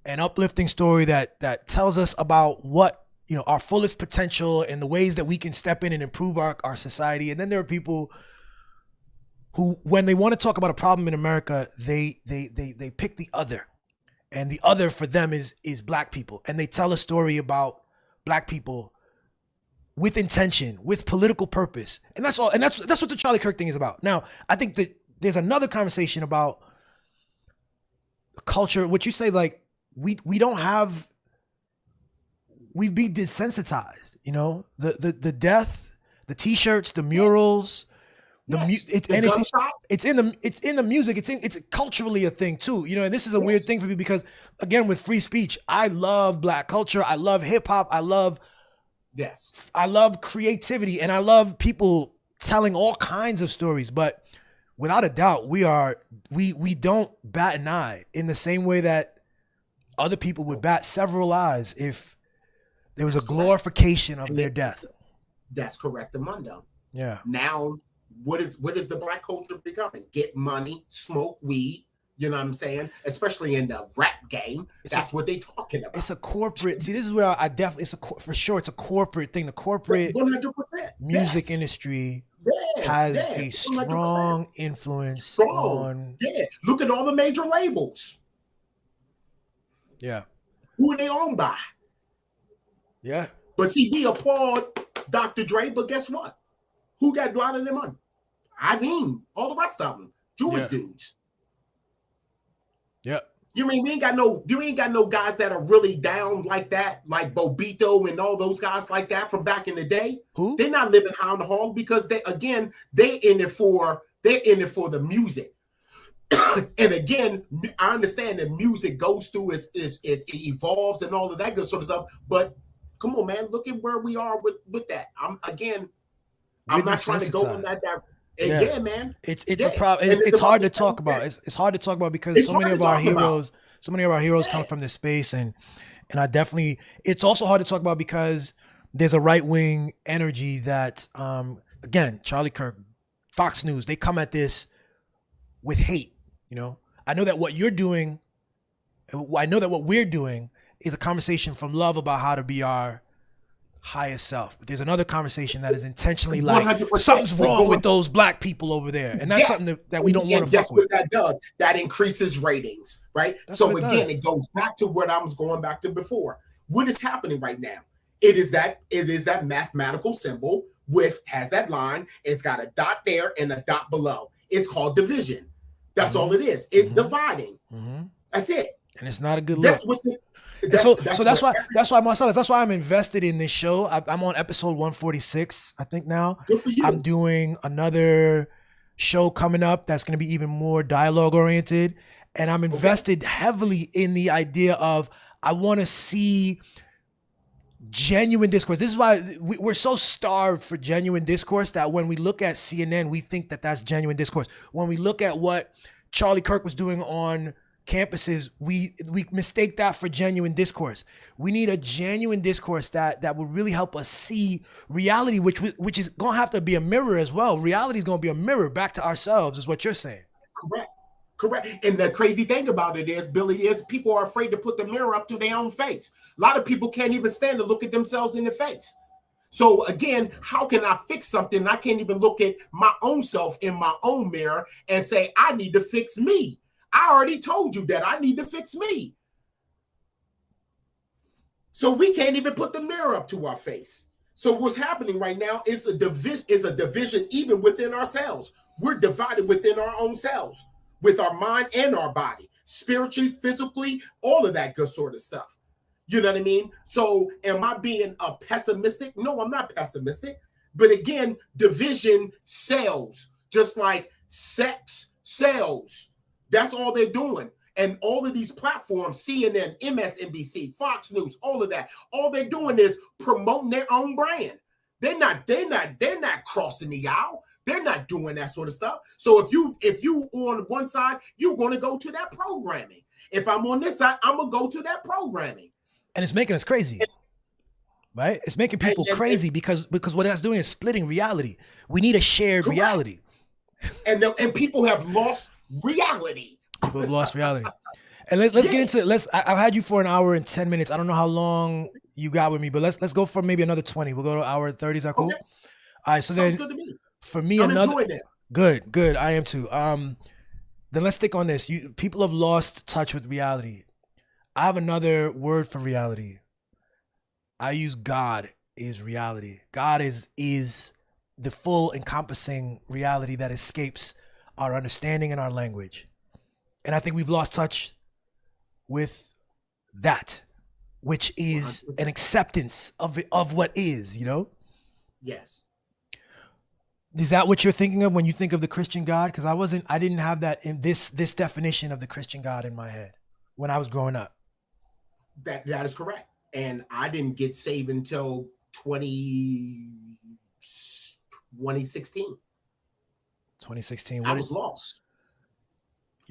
an uplifting story that tells us about what, our fullest potential and the ways that we can step in and improve our society. And then there are people who, when they want to talk about a problem in America, they pick the other. And the other for them is black people. And they tell a story about black people with intention, with political purpose. And that's all. And that's what the Charlie Kirk thing is about. Now, I think that there's another conversation about culture, what you say, like, we've been desensitized, the death, the T-shirts, the murals, it's in the music. It's culturally a thing too, and this is a weird thing for me because, again, with free speech, I love black culture. I love hip hop. I love creativity, and I love people telling all kinds of stories. But without a doubt, we don't bat an eye in the same way that other people would bat several eyes if there was a glorification of their death.
That's correct, Amundo.
Yeah.
Now, what is the black culture becoming? Get money, smoke weed. You know what I'm saying? Especially in the rap game, that's what they talking about.
It's a corporate. See, this is where I definitely. For sure. It's a corporate thing. The corporate
100%.
music industry has a strong 100%. Influence on.
Yeah. Look at all the major labels.
Yeah.
Who are they owned by?
Yeah.
But see, we applaud Dr. Dre, but guess what? Who got a lot of them on? I mean, all the rest of them, Jewish dudes.
Yeah.
You ain't got no guys that are really down like that, like Bobito and all those guys like that from back in the day.
Who?
They're not living hound hog because they're in it for the music. And again, I understand that music goes through it evolves and all of that good sort of stuff. But come on, man, look at where we are with that. I'm not trying to go in that direction. Yeah, man.
It's a problem. It's hard to talk about. It's hard to talk about because so many of our heroes come from this space, and I definitely. It's also hard to talk about because there's a right wing energy that, again, Charlie Kirk, Fox News, they come at this with hate. I know that what you're doing, I know that what we're doing is a conversation from love about how to be our highest self. But there's another conversation that is intentionally like something's wrong with those black people over there, and that's something that we don't want to fuck with.
That's what that does. That increases ratings, right? So again, it goes back to what I was going back to before. What is happening right now? It is that mathematical symbol has that line. It's got a dot there and a dot below. It's called division. That's all it is. It's dividing. That's it.
And it's not a good look. That's why Marcellus, that's why I'm invested in this show. I'm on episode 146, I think now.
Good for you.
I'm doing another show coming up that's going to be even more dialogue oriented. And I'm invested heavily in the idea of, I want to see genuine discourse. This is why we're so starved for genuine discourse that when we look at CNN, we think that that's genuine discourse. When we look at what Charlie Kirk was doing on campuses, we mistake that for genuine discourse. We need a genuine discourse that will really help us see reality, which is gonna have to be a mirror as well. Reality is gonna be a mirror back to ourselves, is what you're saying.
Correct. And the crazy thing about it is, Billy, is people are afraid to put the mirror up to their own face. A lot of people can't even stand to look at themselves in the face. So again, how can I fix something? I can't even look at my own self in my own mirror and say, I need to fix me. I already told you that I need to fix me. So we can't even put the mirror up to our face. So what's happening right now is a division even within ourselves. We're divided within our own selves, with our mind and our body, spiritually, physically, all of that good sort of stuff. You know what I mean? So am I being pessimistic? No, I'm not pessimistic. But again, division sells, just like sex sells. That's all they're doing. And all of these platforms, CNN, MSNBC, Fox News, all of that, all they're doing is promoting their own brand. They're not crossing the aisle. They're not doing that sort of stuff. So if you on one side, you're going to go to that programming. If I'm on this side, I'm going to go to that programming.
And it's making us crazy, right? It's making people crazy because what that's doing is splitting reality. We need a shared reality.
And people have lost reality.
People have lost reality. And let's get into it. I've had you for an hour and 10 minutes. I don't know how long you got with me, but let's go for maybe another 20. We'll go to hour 30. Is that cool? Okay. All right. So
sounds good to me.
For me,
I'm enjoying it.
Good. I am too. Then let's stick on this. People have lost touch with reality. I have another word for reality. I use God is reality. God is the full encompassing reality that escapes our understanding and our language. And I think we've lost touch with that, which is 100%. An acceptance of what is,
Yes.
Is that what you're thinking of when you think of the Christian God? Because I didn't have that in this definition of the Christian God in my head when I was growing up.
That is correct. And I didn't get saved until 2016.
2016.
I was lost.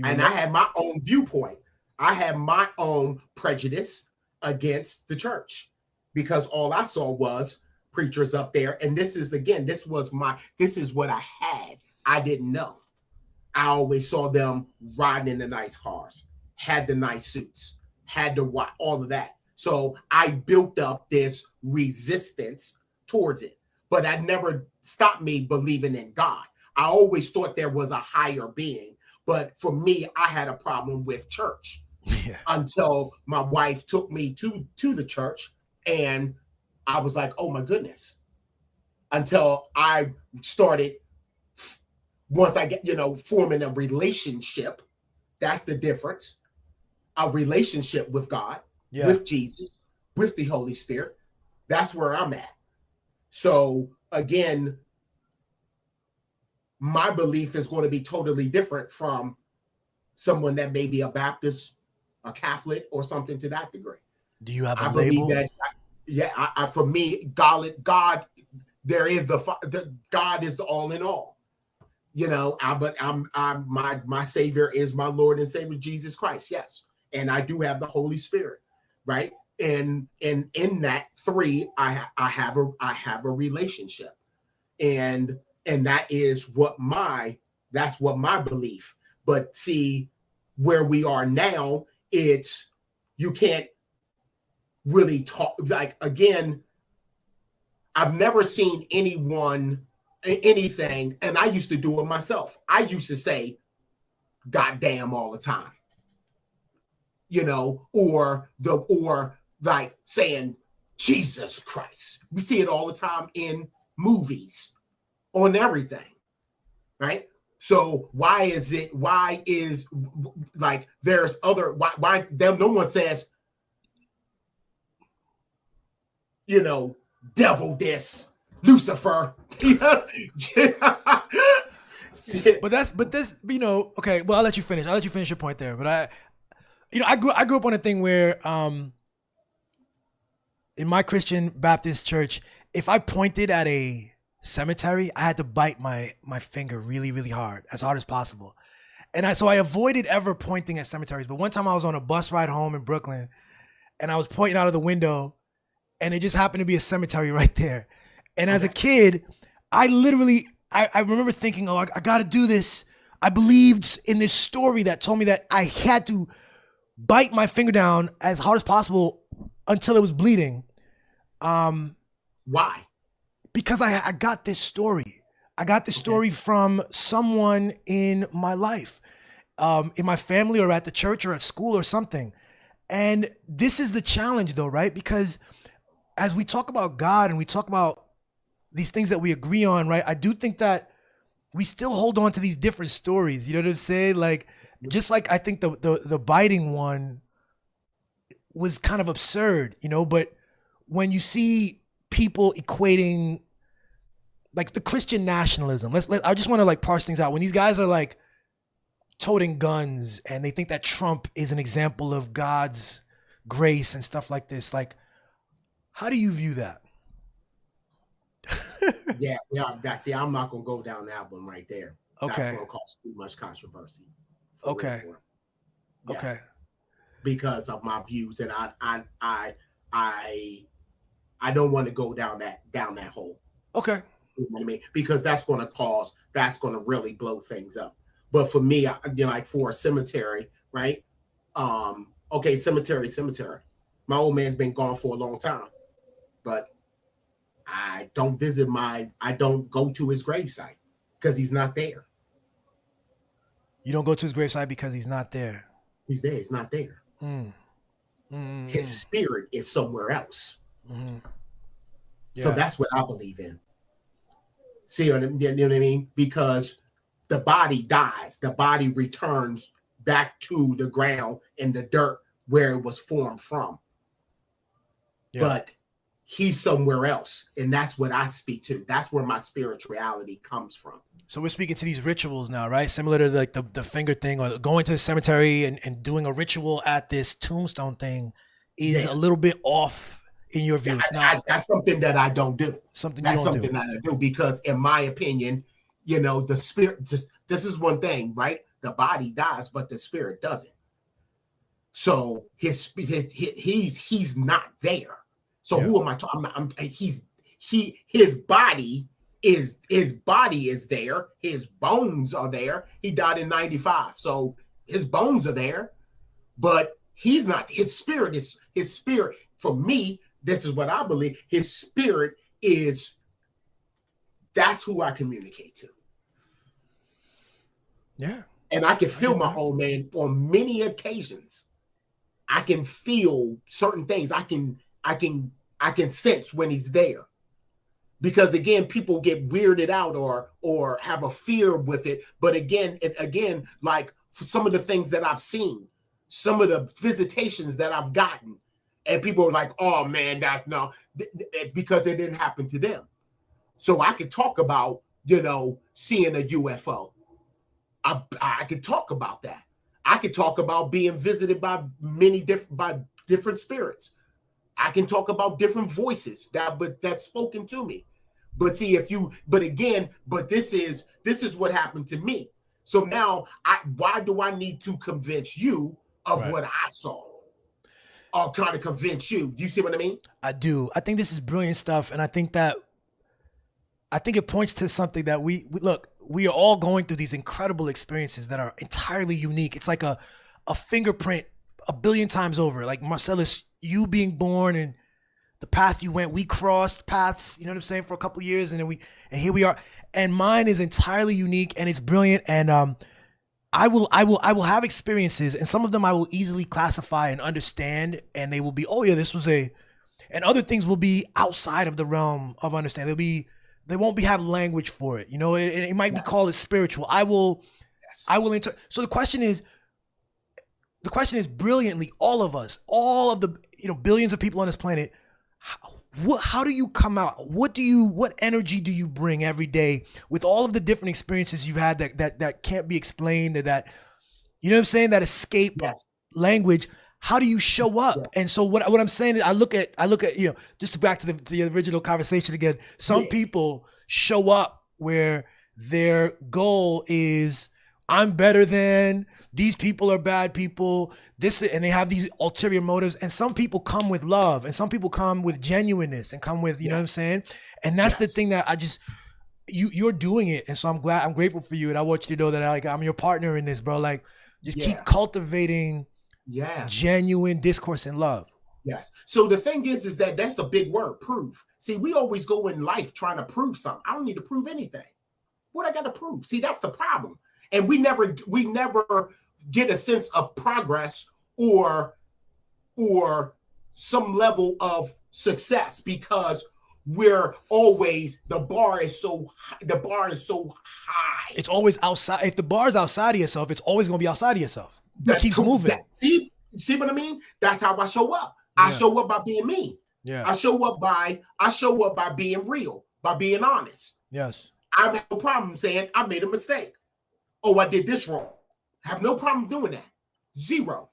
And I had my own viewpoint. I had my own prejudice against the church because all I saw was preachers up there. And this is what I had. I didn't know. I always saw them riding in the nice cars, had the nice suits, had to watch all of that. So I built up this resistance towards it, but that never stopped me believing in God. I always thought there was a higher being. But for me, I had a problem with church until my wife took me to the church, and I was like, oh my goodness. Until I started, once I get, forming a relationship, that's the difference. A relationship with God, with Jesus, with the Holy Spirit. That's where I'm at. So again, my belief is going to be totally different from someone that may be a Baptist, a Catholic, or something to that degree.
Do you have a
I
label?
believe that, yeah, for me, God, there is God is the all in all. You know, but my Savior is my Lord and Savior Jesus Christ. Yes, and I do have the Holy Spirit, right? And in that three, I have a relationship, and that is that's what my belief. But see, where we are now, it's you can't really talk. Like, again, I've never seen anything, and I used to do it myself. I used to say "goddamn" all the time, you know, or like saying Jesus Christ. We see it all the time in movies, on everything, right? So why is like there's other why no one says, you know, devil this, Lucifer.
But this, you know, okay, well, I'll let you finish your point there. But I grew up on a thing where in my Christian Baptist church, if I pointed at a cemetery, I had to bite my finger really, really hard as possible. And so I avoided ever pointing at cemeteries. But one time I was on a bus ride home in Brooklyn and I was pointing out of the window and it just happened to be a cemetery right there. And as a kid, I remember thinking, oh, I got to do this. I believed in this story that told me that I had to bite my finger down as hard as possible until it was bleeding.
Why?
Because I got this story. I got this story from someone in my life, in my family or at the church or at school or something. And this is the challenge though, right? Because as we talk about God and we talk about these things that we agree on, right? I do think that we still hold on to these different stories. You know what I'm saying? Like, just like I think the biting one was kind of absurd, you know, but when you see people equating like the Christian nationalism, I just want to like parse things out. When these guys are like toting guns and they think that Trump is an example of God's grace and stuff like this, like, how do you view that?
yeah, see, I'm not gonna go down that one right there.
Okay.
That's gonna cause too much controversy.
Okay.
Yeah.
Okay.
Because of my views, and I don't want to go down that hole.
Okay.
You know what I mean? Because that's gonna really blow things up. But for me, like for a cemetery, right? Okay, cemetery. My old man's been gone for a long time, but I don't go to his gravesite because he's not there.
You don't go to his gravesite because he's not there.
He's there. He's not there. His spirit is somewhere else. Yeah. So that's what I believe in. See what I mean? Because the body dies. The body returns back to the ground and the dirt where it was formed from. Yeah. But he's somewhere else. And that's what I speak to. That's where my spirituality comes from.
So we're speaking to these rituals now, right? Similar to like the finger thing or going to the cemetery and doing a ritual at this tombstone thing is a little bit off in your view. It's not.
That's something that I don't do. That's something that I do because in my opinion, you know, the spirit this is one thing, right? The body dies, but the spirit doesn't. So he's not there. So who am I talking? His body is there. His bones are there. He died in 95. So his bones are there, but he's not. His spirit. For me, this is what I believe. His spirit is. That's who I communicate to.
Yeah.
And I can feel my old man on many occasions. I can feel certain things. I can sense when he's there. Because again, people get weirded out or have a fear with it. But again, like for some of the things that I've seen, some of the visitations that I've gotten, and people are like, "Oh man, that's no," because it didn't happen to them. So I could talk about, you know, seeing a UFO. I could talk about that. I could talk about being visited by different spirits. I can talk about different voices that's spoken to me. But see, but this is what happened to me. So now why do I need to convince you of what I saw? Or kind of convince you. Do you see what I mean?
I do. I think this is brilliant stuff. And I think it points to something that we look, we are all going through these incredible experiences that are entirely unique. It's like a fingerprint a billion times over. Like Marcellus, you being born and the path you went, we crossed paths, you know what I'm saying, for a couple of years, and here we are. And mine is entirely unique and it's brilliant. And I will have experiences, and some of them I will easily classify and understand, and they will be, oh yeah, this was and other things will be outside of the realm of understanding. They won't have language for it. You know, it might be called as spiritual. I will so the question is brilliantly, all of us, all of the, billions of people on this planet, how do you come out? What energy do you bring every day with all of the different experiences you've had that can't be explained, that, you know what I'm saying, that escape language? How do you show up? Yeah. And so what I'm saying is I look at, just back to the original conversation again, some people show up where their goal is, I'm better than, these people are bad people, and they have these ulterior motives. And some people come with love, and some people come with genuineness, and come with, you know what I'm saying? And that's the thing that you're doing it. And so I'm grateful for you. And I want you to know that I'm your partner in this, bro. Like, just keep cultivating genuine discourse and love.
Yes. So the thing is that that's a big word, prove. See, we always go in life trying to prove something. I don't need to prove anything. What I got to prove? See, that's the problem. And we never get a sense of progress or some level of success, because we're always, the bar is so high.
It's always outside. If the bar's outside of yourself, it's always going to be outside of yourself. It keeps moving.
See what I mean? That's how I show up. I show up by being me.
Yeah.
I show up by being real, by being honest.
Yes.
I have no problem saying I made a mistake. Oh, I did this wrong. I have no problem doing that. Zero.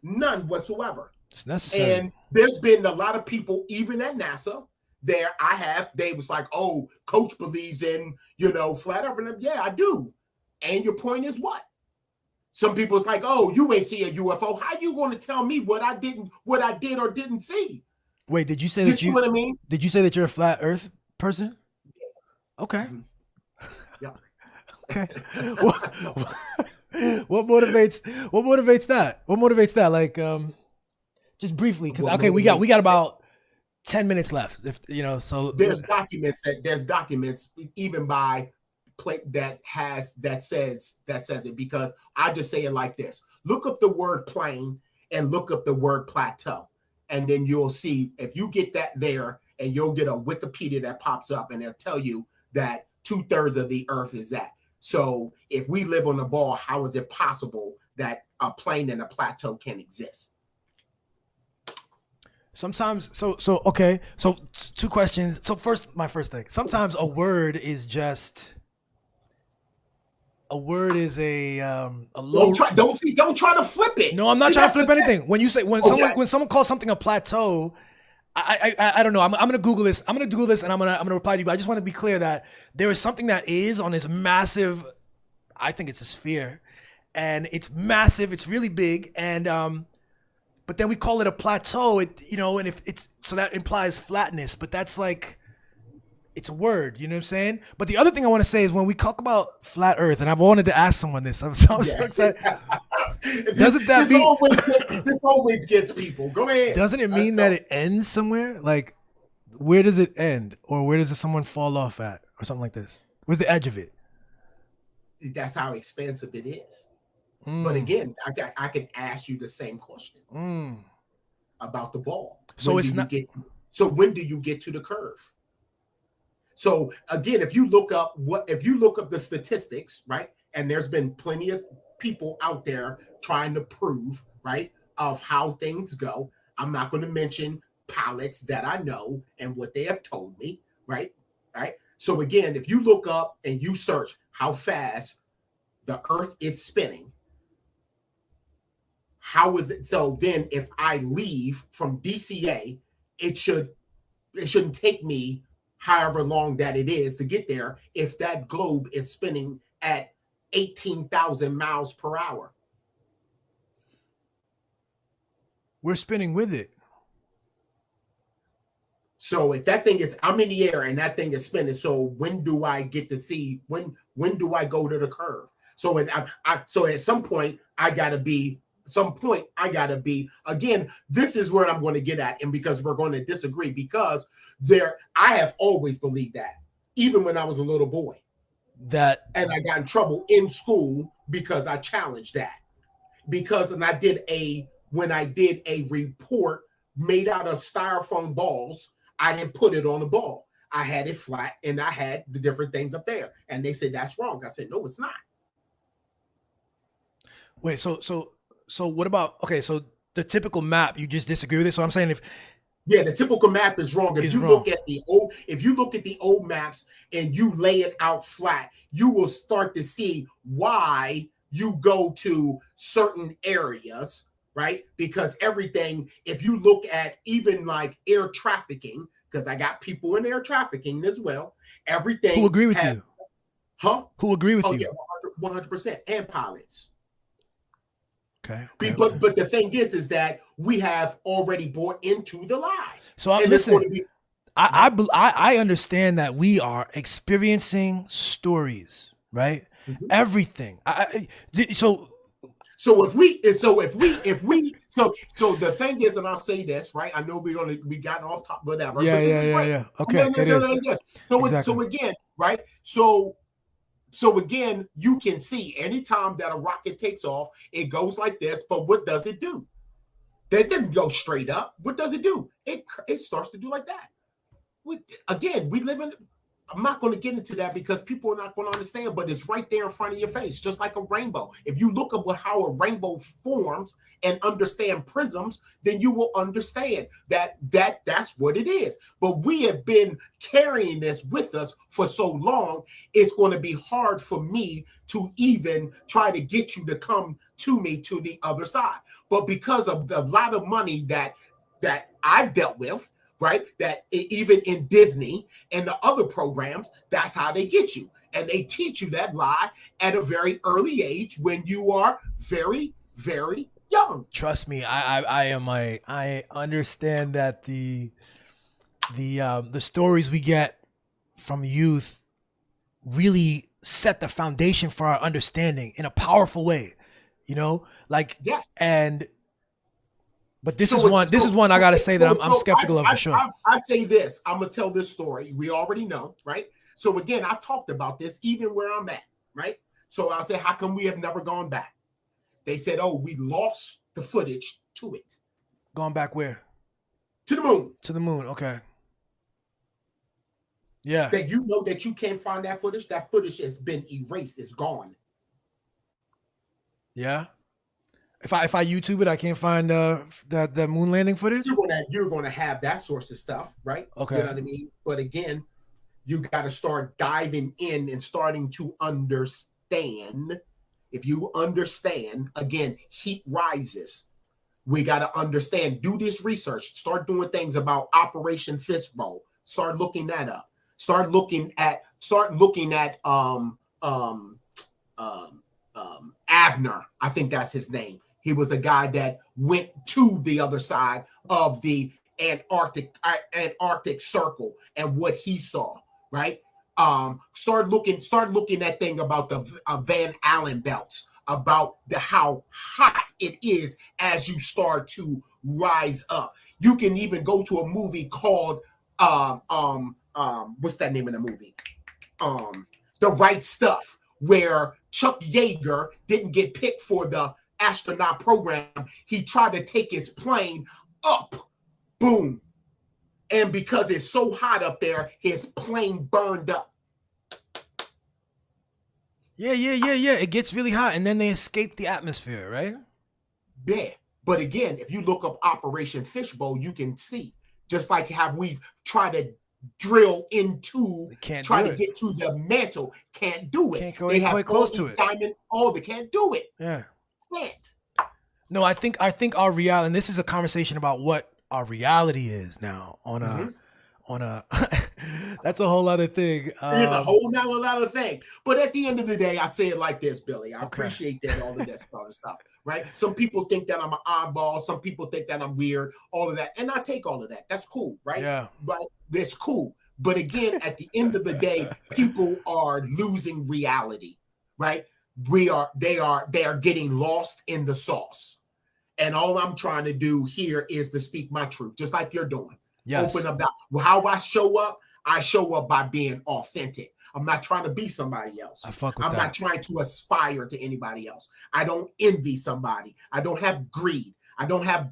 None whatsoever.
It's necessary.
And there's been a lot of people, even at NASA, they was like, oh, coach believes in, flat earth. And yeah, I do. And your point is what? Some people it's like, oh, you ain't see a UFO. How you going to tell me what I did or didn't see?
Wait, did you say
you see what I mean?
Did you say that you're a flat earth person? Okay.
Mm-hmm. Yeah.
Okay. What motivates that? What motivates that? Like, just briefly, because we got about 10 minutes left. If so
there's documents even by that says it, because I just say it like this. Look up the word plane and look up the word plateau, and then you'll see, if you get that there, and you'll get a Wikipedia that pops up, and they'll tell you that 2/3 of the earth is that. So if we live on the ball, how is it possible that a plane and a plateau can exist?
Sometimes, okay. So two questions. So my first thing. Sometimes a word is a low.
Don't try to flip it.
No, I'm not trying to flip anything. When someone calls something a plateau, I don't know. I'm gonna Google this. I'm gonna reply to you. But I just want to be clear that there is something that is on this massive, I think it's a sphere, and it's massive. It's really big, and but then we call it a plateau. And if it's, so that implies flatness. But that's like, it's a word. You know what I'm saying? But the other thing I want to say is, when we talk about flat Earth, and I've wanted to ask someone this. I'm so excited.
This always gets people. Go ahead.
Doesn't it mean that it ends somewhere? Like, where does it end, or where does someone fall off at, or something like this? Where's the edge of it?
That's how expansive it is. But again, I can ask you the same question about the ball. So when do you get to the curve? So again, if you look up the statistics, right? And there's been plenty of people out there trying to prove, right, of how things go. I'm not going to mention pilots that I know and what they have told me, right? Right. So again, if you look up and you search how fast the earth is spinning, how is it? So then if I leave from DCA, it shouldn't take me however long that it is to get there if that globe is spinning at 18,000 miles per hour.
We're spinning with it.
So if that thing is, I'm in the air and that thing is spinning. So when do I get to see, when do I go to the curve? So so at some point I gotta be, again, this is where I'm going to get at. And because we're going to disagree, because I have always believed that, even when I was a little boy, and I got in trouble in school because I challenged that, when I did a report made out of styrofoam balls, I didn't put it on the ball. I had it flat and I had the different things up there. And they said, that's wrong. I said, no, it's not.
Wait, so what about, okay, so the typical map, you just disagree with it? So I'm saying
the typical map is wrong. If you look at the old maps and you lay it out flat, you will start to see why you go to certain areas, right? Because everything, if you look at even like air trafficking, because I got people in air trafficking as well, everything.
Who agree with you?
Huh?
Who agree with you?
Yeah, 100%. And pilots.
Okay.
But the thing is that we have already bought into the lie.
So I understand that we are experiencing stories, right? Mm-hmm. Everything. So the thing is, and I'll say this, right? I know we got off top, whatever. Yeah. Okay.
So again, right? So again, you can see anytime that a rocket takes off, it goes like this. But what does it do? That didn't go straight up. What does it do? It starts to do like that. We live in. I'm not going to get into that because people are not going to understand, but it's right there in front of your face, just like a rainbow. If you look up how a rainbow forms and understand prisms, then you will understand that's what it is. But we have been carrying this with us for so long, it's going to be hard for me to even try to get you to come to me to the other side. But because of the lot of money that I've dealt with, right? That even in Disney and the other programs, that's how they get you. And they teach you that lie at a very early age when you are very, very young.
Trust me, I understand that the stories we get from youth really set the foundation for our understanding in a powerful way, like,
yes.
But this is one I gotta say that I'm skeptical of for sure.
I say this. I'm gonna tell this story. We already know, right? So again, I've talked about this even where I'm at, right? So I'll say, how come we have never gone back? They said, oh, we lost the footage to it.
Gone back where?
To the moon.
To the moon. Okay. Yeah.
That you know that you can't find that footage. That footage has been erased. It's gone.
Yeah. If I YouTube it, I can't find the moon landing footage.
You're gonna have that source of stuff, right?
Okay.
You know what I mean? But again, you got to start diving in and starting to understand. If you understand, again, heat rises. We got to understand. Do this research. Start doing things about Operation Fishbowl. Start looking that up. Start looking at Abner. I think that's his name. He was a guy that went to the other side of the Antarctic Circle and what he saw, right? Start looking at thing about the Van Allen belts, about how hot it is as you start to rise up. You can even go to a movie called what's that name of the movie? The Right Stuff, where Chuck Yeager didn't get picked for the astronaut program. He tried to take his plane up, boom, and because it's so hot up there, his plane burned up.
Yeah. It gets really hot, and then they escape the atmosphere, right?
Yeah, but again, if you look up Operation Fishbowl, you can see just like how we've tried to drill into, try to get to the mantle, can't do it.
Can't go quite close to it.
They can't do it.
Yeah.
Can't.
No, I think our reality, and this is a conversation about what our reality is now on a that's a whole other thing.
It's a whole nother thing. But at the end of the day, I say it like this, Billy. I
Okay.
appreciate that, all of that sort of stuff, right? Some people think that I'm an oddball. Some people think that I'm weird, all of that. And I take all of that. That's cool, right?
Yeah.
But that's cool. But again, at the end of the day, people are losing reality, right? They are getting lost in the sauce. And all I'm trying to do here is to speak my truth, just like you're doing.
Yes.
Open up that. How I show up by being authentic. I'm not trying to be somebody else.
I fuck with
I'm
that.
not trying to aspire to anybody else. I don't envy somebody. I don't have greed. I don't have.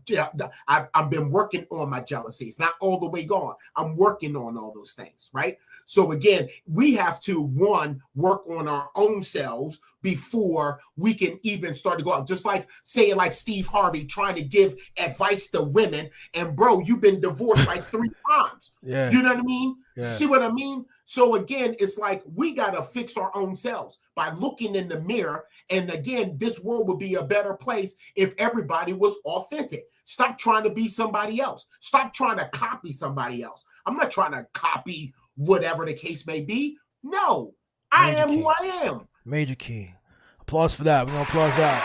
I've been working on my jealousy. It's not all the way gone. I'm working on all those things, right? So again, we have to, one, work on our own selves before we can even start to go out. Just like saying like Steve Harvey trying to give advice to women. And bro, you've been divorced like 3 times.
Yeah.
You know what I mean?
Yeah.
See what I mean? So again, it's like we got to fix our own selves by looking in the mirror. And again, this world would be a better place if everybody was authentic. Stop trying to be somebody else. Stop trying to copy somebody else. I'm not trying to copy whatever the case may be. No, I am who I am.
Major key. Applause for that. We're gonna applause that.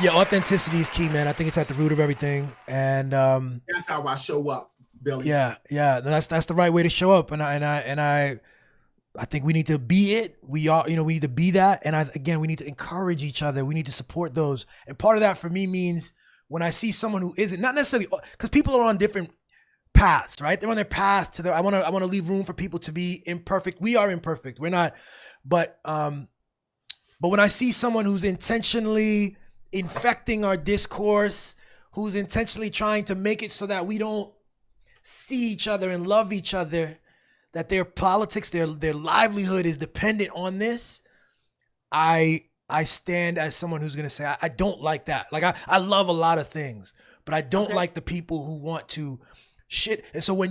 Yeah, authenticity is key, man. I think it's at the root of everything. And
that's how I show up, Billy.
Yeah. That's the right way to show up. And I think we need to be it. We need to be that. And we need to encourage each other. We need to support those. And part of that for me means when I see someone who isn't, not necessarily, because people are on different paths, right? They're on their path to I want to leave room for people to be imperfect. We are imperfect. We're not, but when I see someone who's intentionally infecting our discourse, who's intentionally trying to make it so that we don't see each other and love each other, that their politics, their livelihood is dependent on this, I stand as someone who's going to say, I don't like that. Like I love a lot of things, but I don't like the people who want to shit. And so when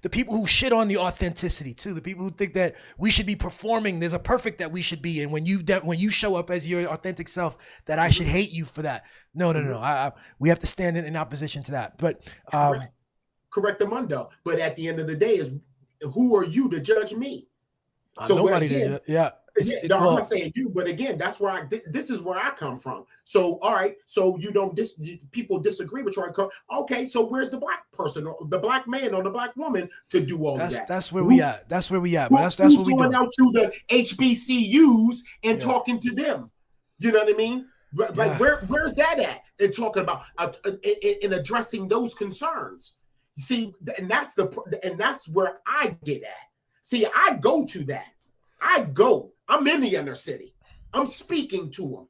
the people who shit on the authenticity too, the people who think that we should be performing, there's a perfect that we should be, and when you show up as your authentic self, that I should hate you for that. No. We have to stand in opposition to that. But
correct the mundo. But at the end of the day, is who are you to judge me? So
nobody
again,
did. Yeah.
I'm not saying you, but again, that's where this is where I come from. So, all right, so people disagree with you. Okay, so where's the black person, or the black man, or the black woman to do all of that? That's where we at. That's where we at. But that's what we do. Going out to the HBCUs and talking to them. You know what I mean? Like where's that at? And talking about in addressing those concerns. You see, and that's where I get at. See, I go to that. I'm in the inner city. I'm speaking to them.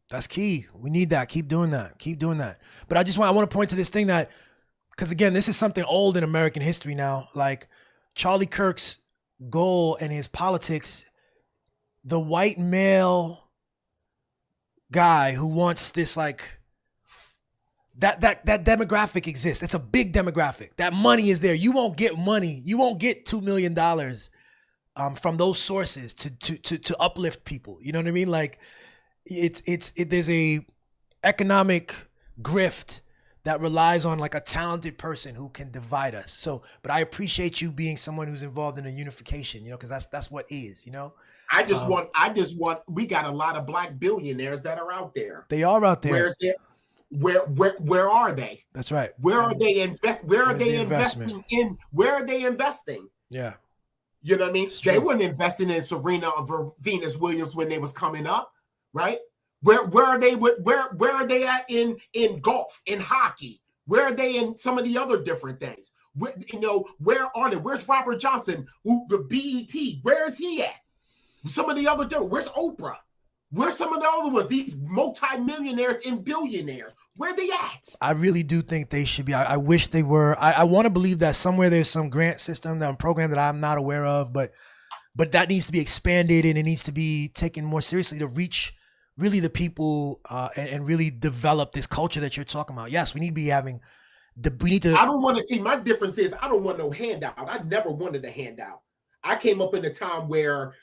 That's key. We need that. Keep doing that. But I want to point to this thing that, because again, this is something old in American history now. Like Charlie Kirk's goal and his politics, the white male guy who wants this, like, that demographic exists. It's a big demographic. That money is there. You won't get money. You won't get $2 million from those sources to uplift people. You know what I mean? Like there's a economic grift that relies on like a talented person who can divide us. So, but I appreciate you being someone who's involved in a unification, because that's what is,
I just want, we got a lot of black billionaires that are out there.
They are out there.
Where are they?
That's right.
Where are they investing in? Where are they investing?
Yeah.
You know what I mean? They weren't investing in Serena or Venus Williams when they was coming up, right? Where are they? Where are they at in golf, in hockey? Where are they in some of the other different things? Where are they? Where's Robert Johnson? The BET? Where is he at? Some of the other different. Where's Oprah? Where's some of the other ones? These multimillionaires and billionaires. Where they at? I
really do think they should be. I wish they were. I want to believe that somewhere there's some grant system, program that I'm not aware of, but that needs to be expanded and it needs to be taken more seriously to reach really the people and really develop this culture that you're talking about. Yes, we need to be having. I
don't want to see. My difference is I don't want no handout. I never wanted a handout. I came up in a time where,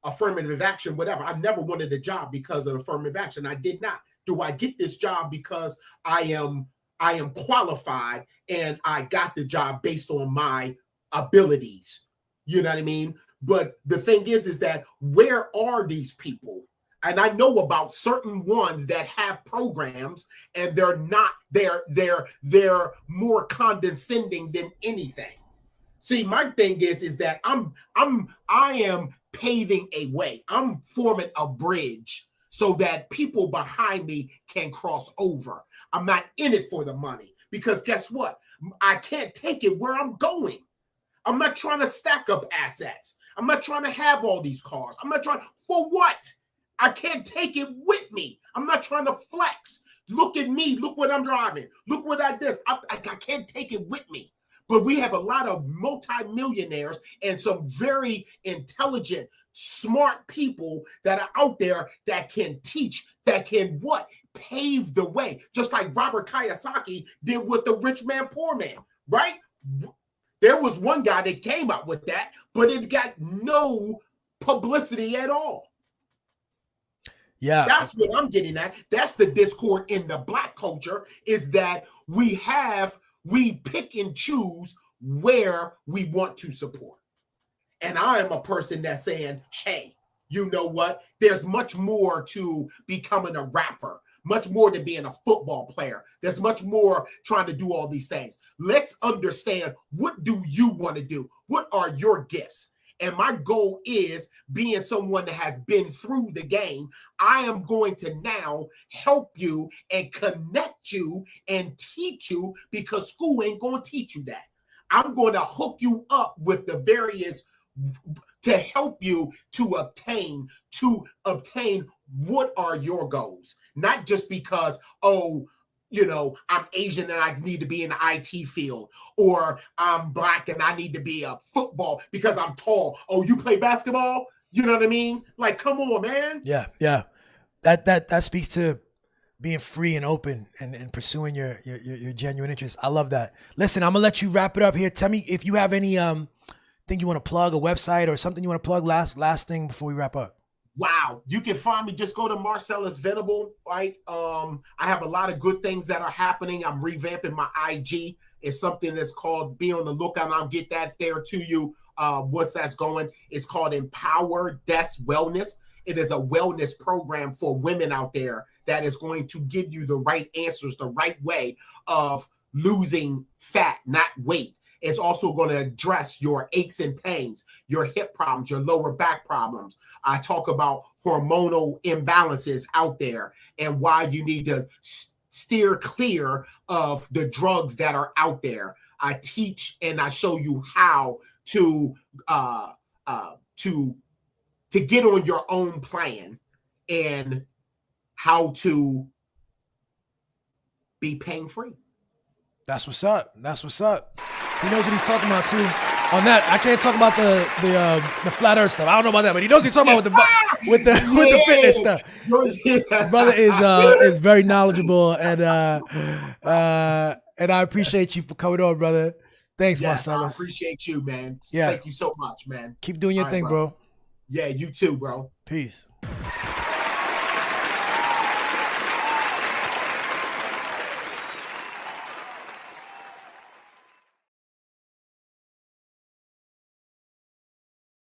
affirmative action, whatever. I never wanted a job because of affirmative action. I did not. Do I get this job because I am qualified and I got the job based on my abilities? You know what I mean? But the thing is that where are these people? And I know about certain ones that have programs, and they're more condescending than anything. See, my thing is that I am paving a way. I'm forming a bridge so that people behind me can cross over. I'm not in it for the money, because guess what? I can't take it where I'm going. I'm not trying to stack up assets. I'm not trying to have all these cars. I'm not trying for what? I can't take it with me. I'm not trying to flex. Look at me. Look what I'm driving. Look what I did. I can't take it with me. But we have a lot of multimillionaires and some very intelligent, smart people that are out there that can teach, that can what? Pave the way. Just like Robert Kiyosaki did with the Rich Man, Poor Man, right? There was one guy that came up with that, but it got no publicity at all.
Yeah.
That's what I'm getting at. That's the discord in the Black culture, is that we pick and choose where we want to support. And I am a person that's saying, hey, you know what? There's much more to becoming a rapper, much more than being a football player. There's much more trying to do all these things. Let's understand, what do you want to do? What are your gifts? And my goal is, being someone that has been through the game, I am going to now help you and connect you and teach you, because school ain't going to teach you that. I'm going to hook you up with the various to help you to obtain what are your goals. Not just because, I'm Asian and I need to be in the IT field, or I'm Black and I need to be a football because I'm tall. Oh, you play basketball? You know what I mean? Like, come on, man.
Yeah. That speaks to being free and open and pursuing your genuine interests. I love that. Listen, I'm gonna let you wrap it up here. Tell me if you have any thing you want to plug, a website or something you want to plug. Last thing before we wrap up.
Wow. You can find me. Just go to Marceleus Venable, right? I have a lot of good things that are happening. I'm revamping my IG. It's something that's called, be on the lookout. I'll get that there to you. What's that's going. It's called Empower Desk Wellness. It is a wellness program for women out there that is going to give you the right answers, the right way of losing fat, not weight. It's also going to address your aches and pains, your hip problems, your lower back problems. I talk about hormonal imbalances out there and why you need to steer clear of the drugs that are out there. I teach and I show you how to get on your own plan and how to be pain-free. That's what's up.
He knows what he's talking about too. On that, I can't talk about the flat earth stuff. I don't know about that, but he knows what he's talking about with the fitness stuff. Brother is very knowledgeable, and I appreciate you for coming on, brother. Thanks, Marcellus.
I appreciate you, man.
Yeah.
Thank you so much, man.
Keep doing your thing, bro.
Yeah, you too, bro.
Peace.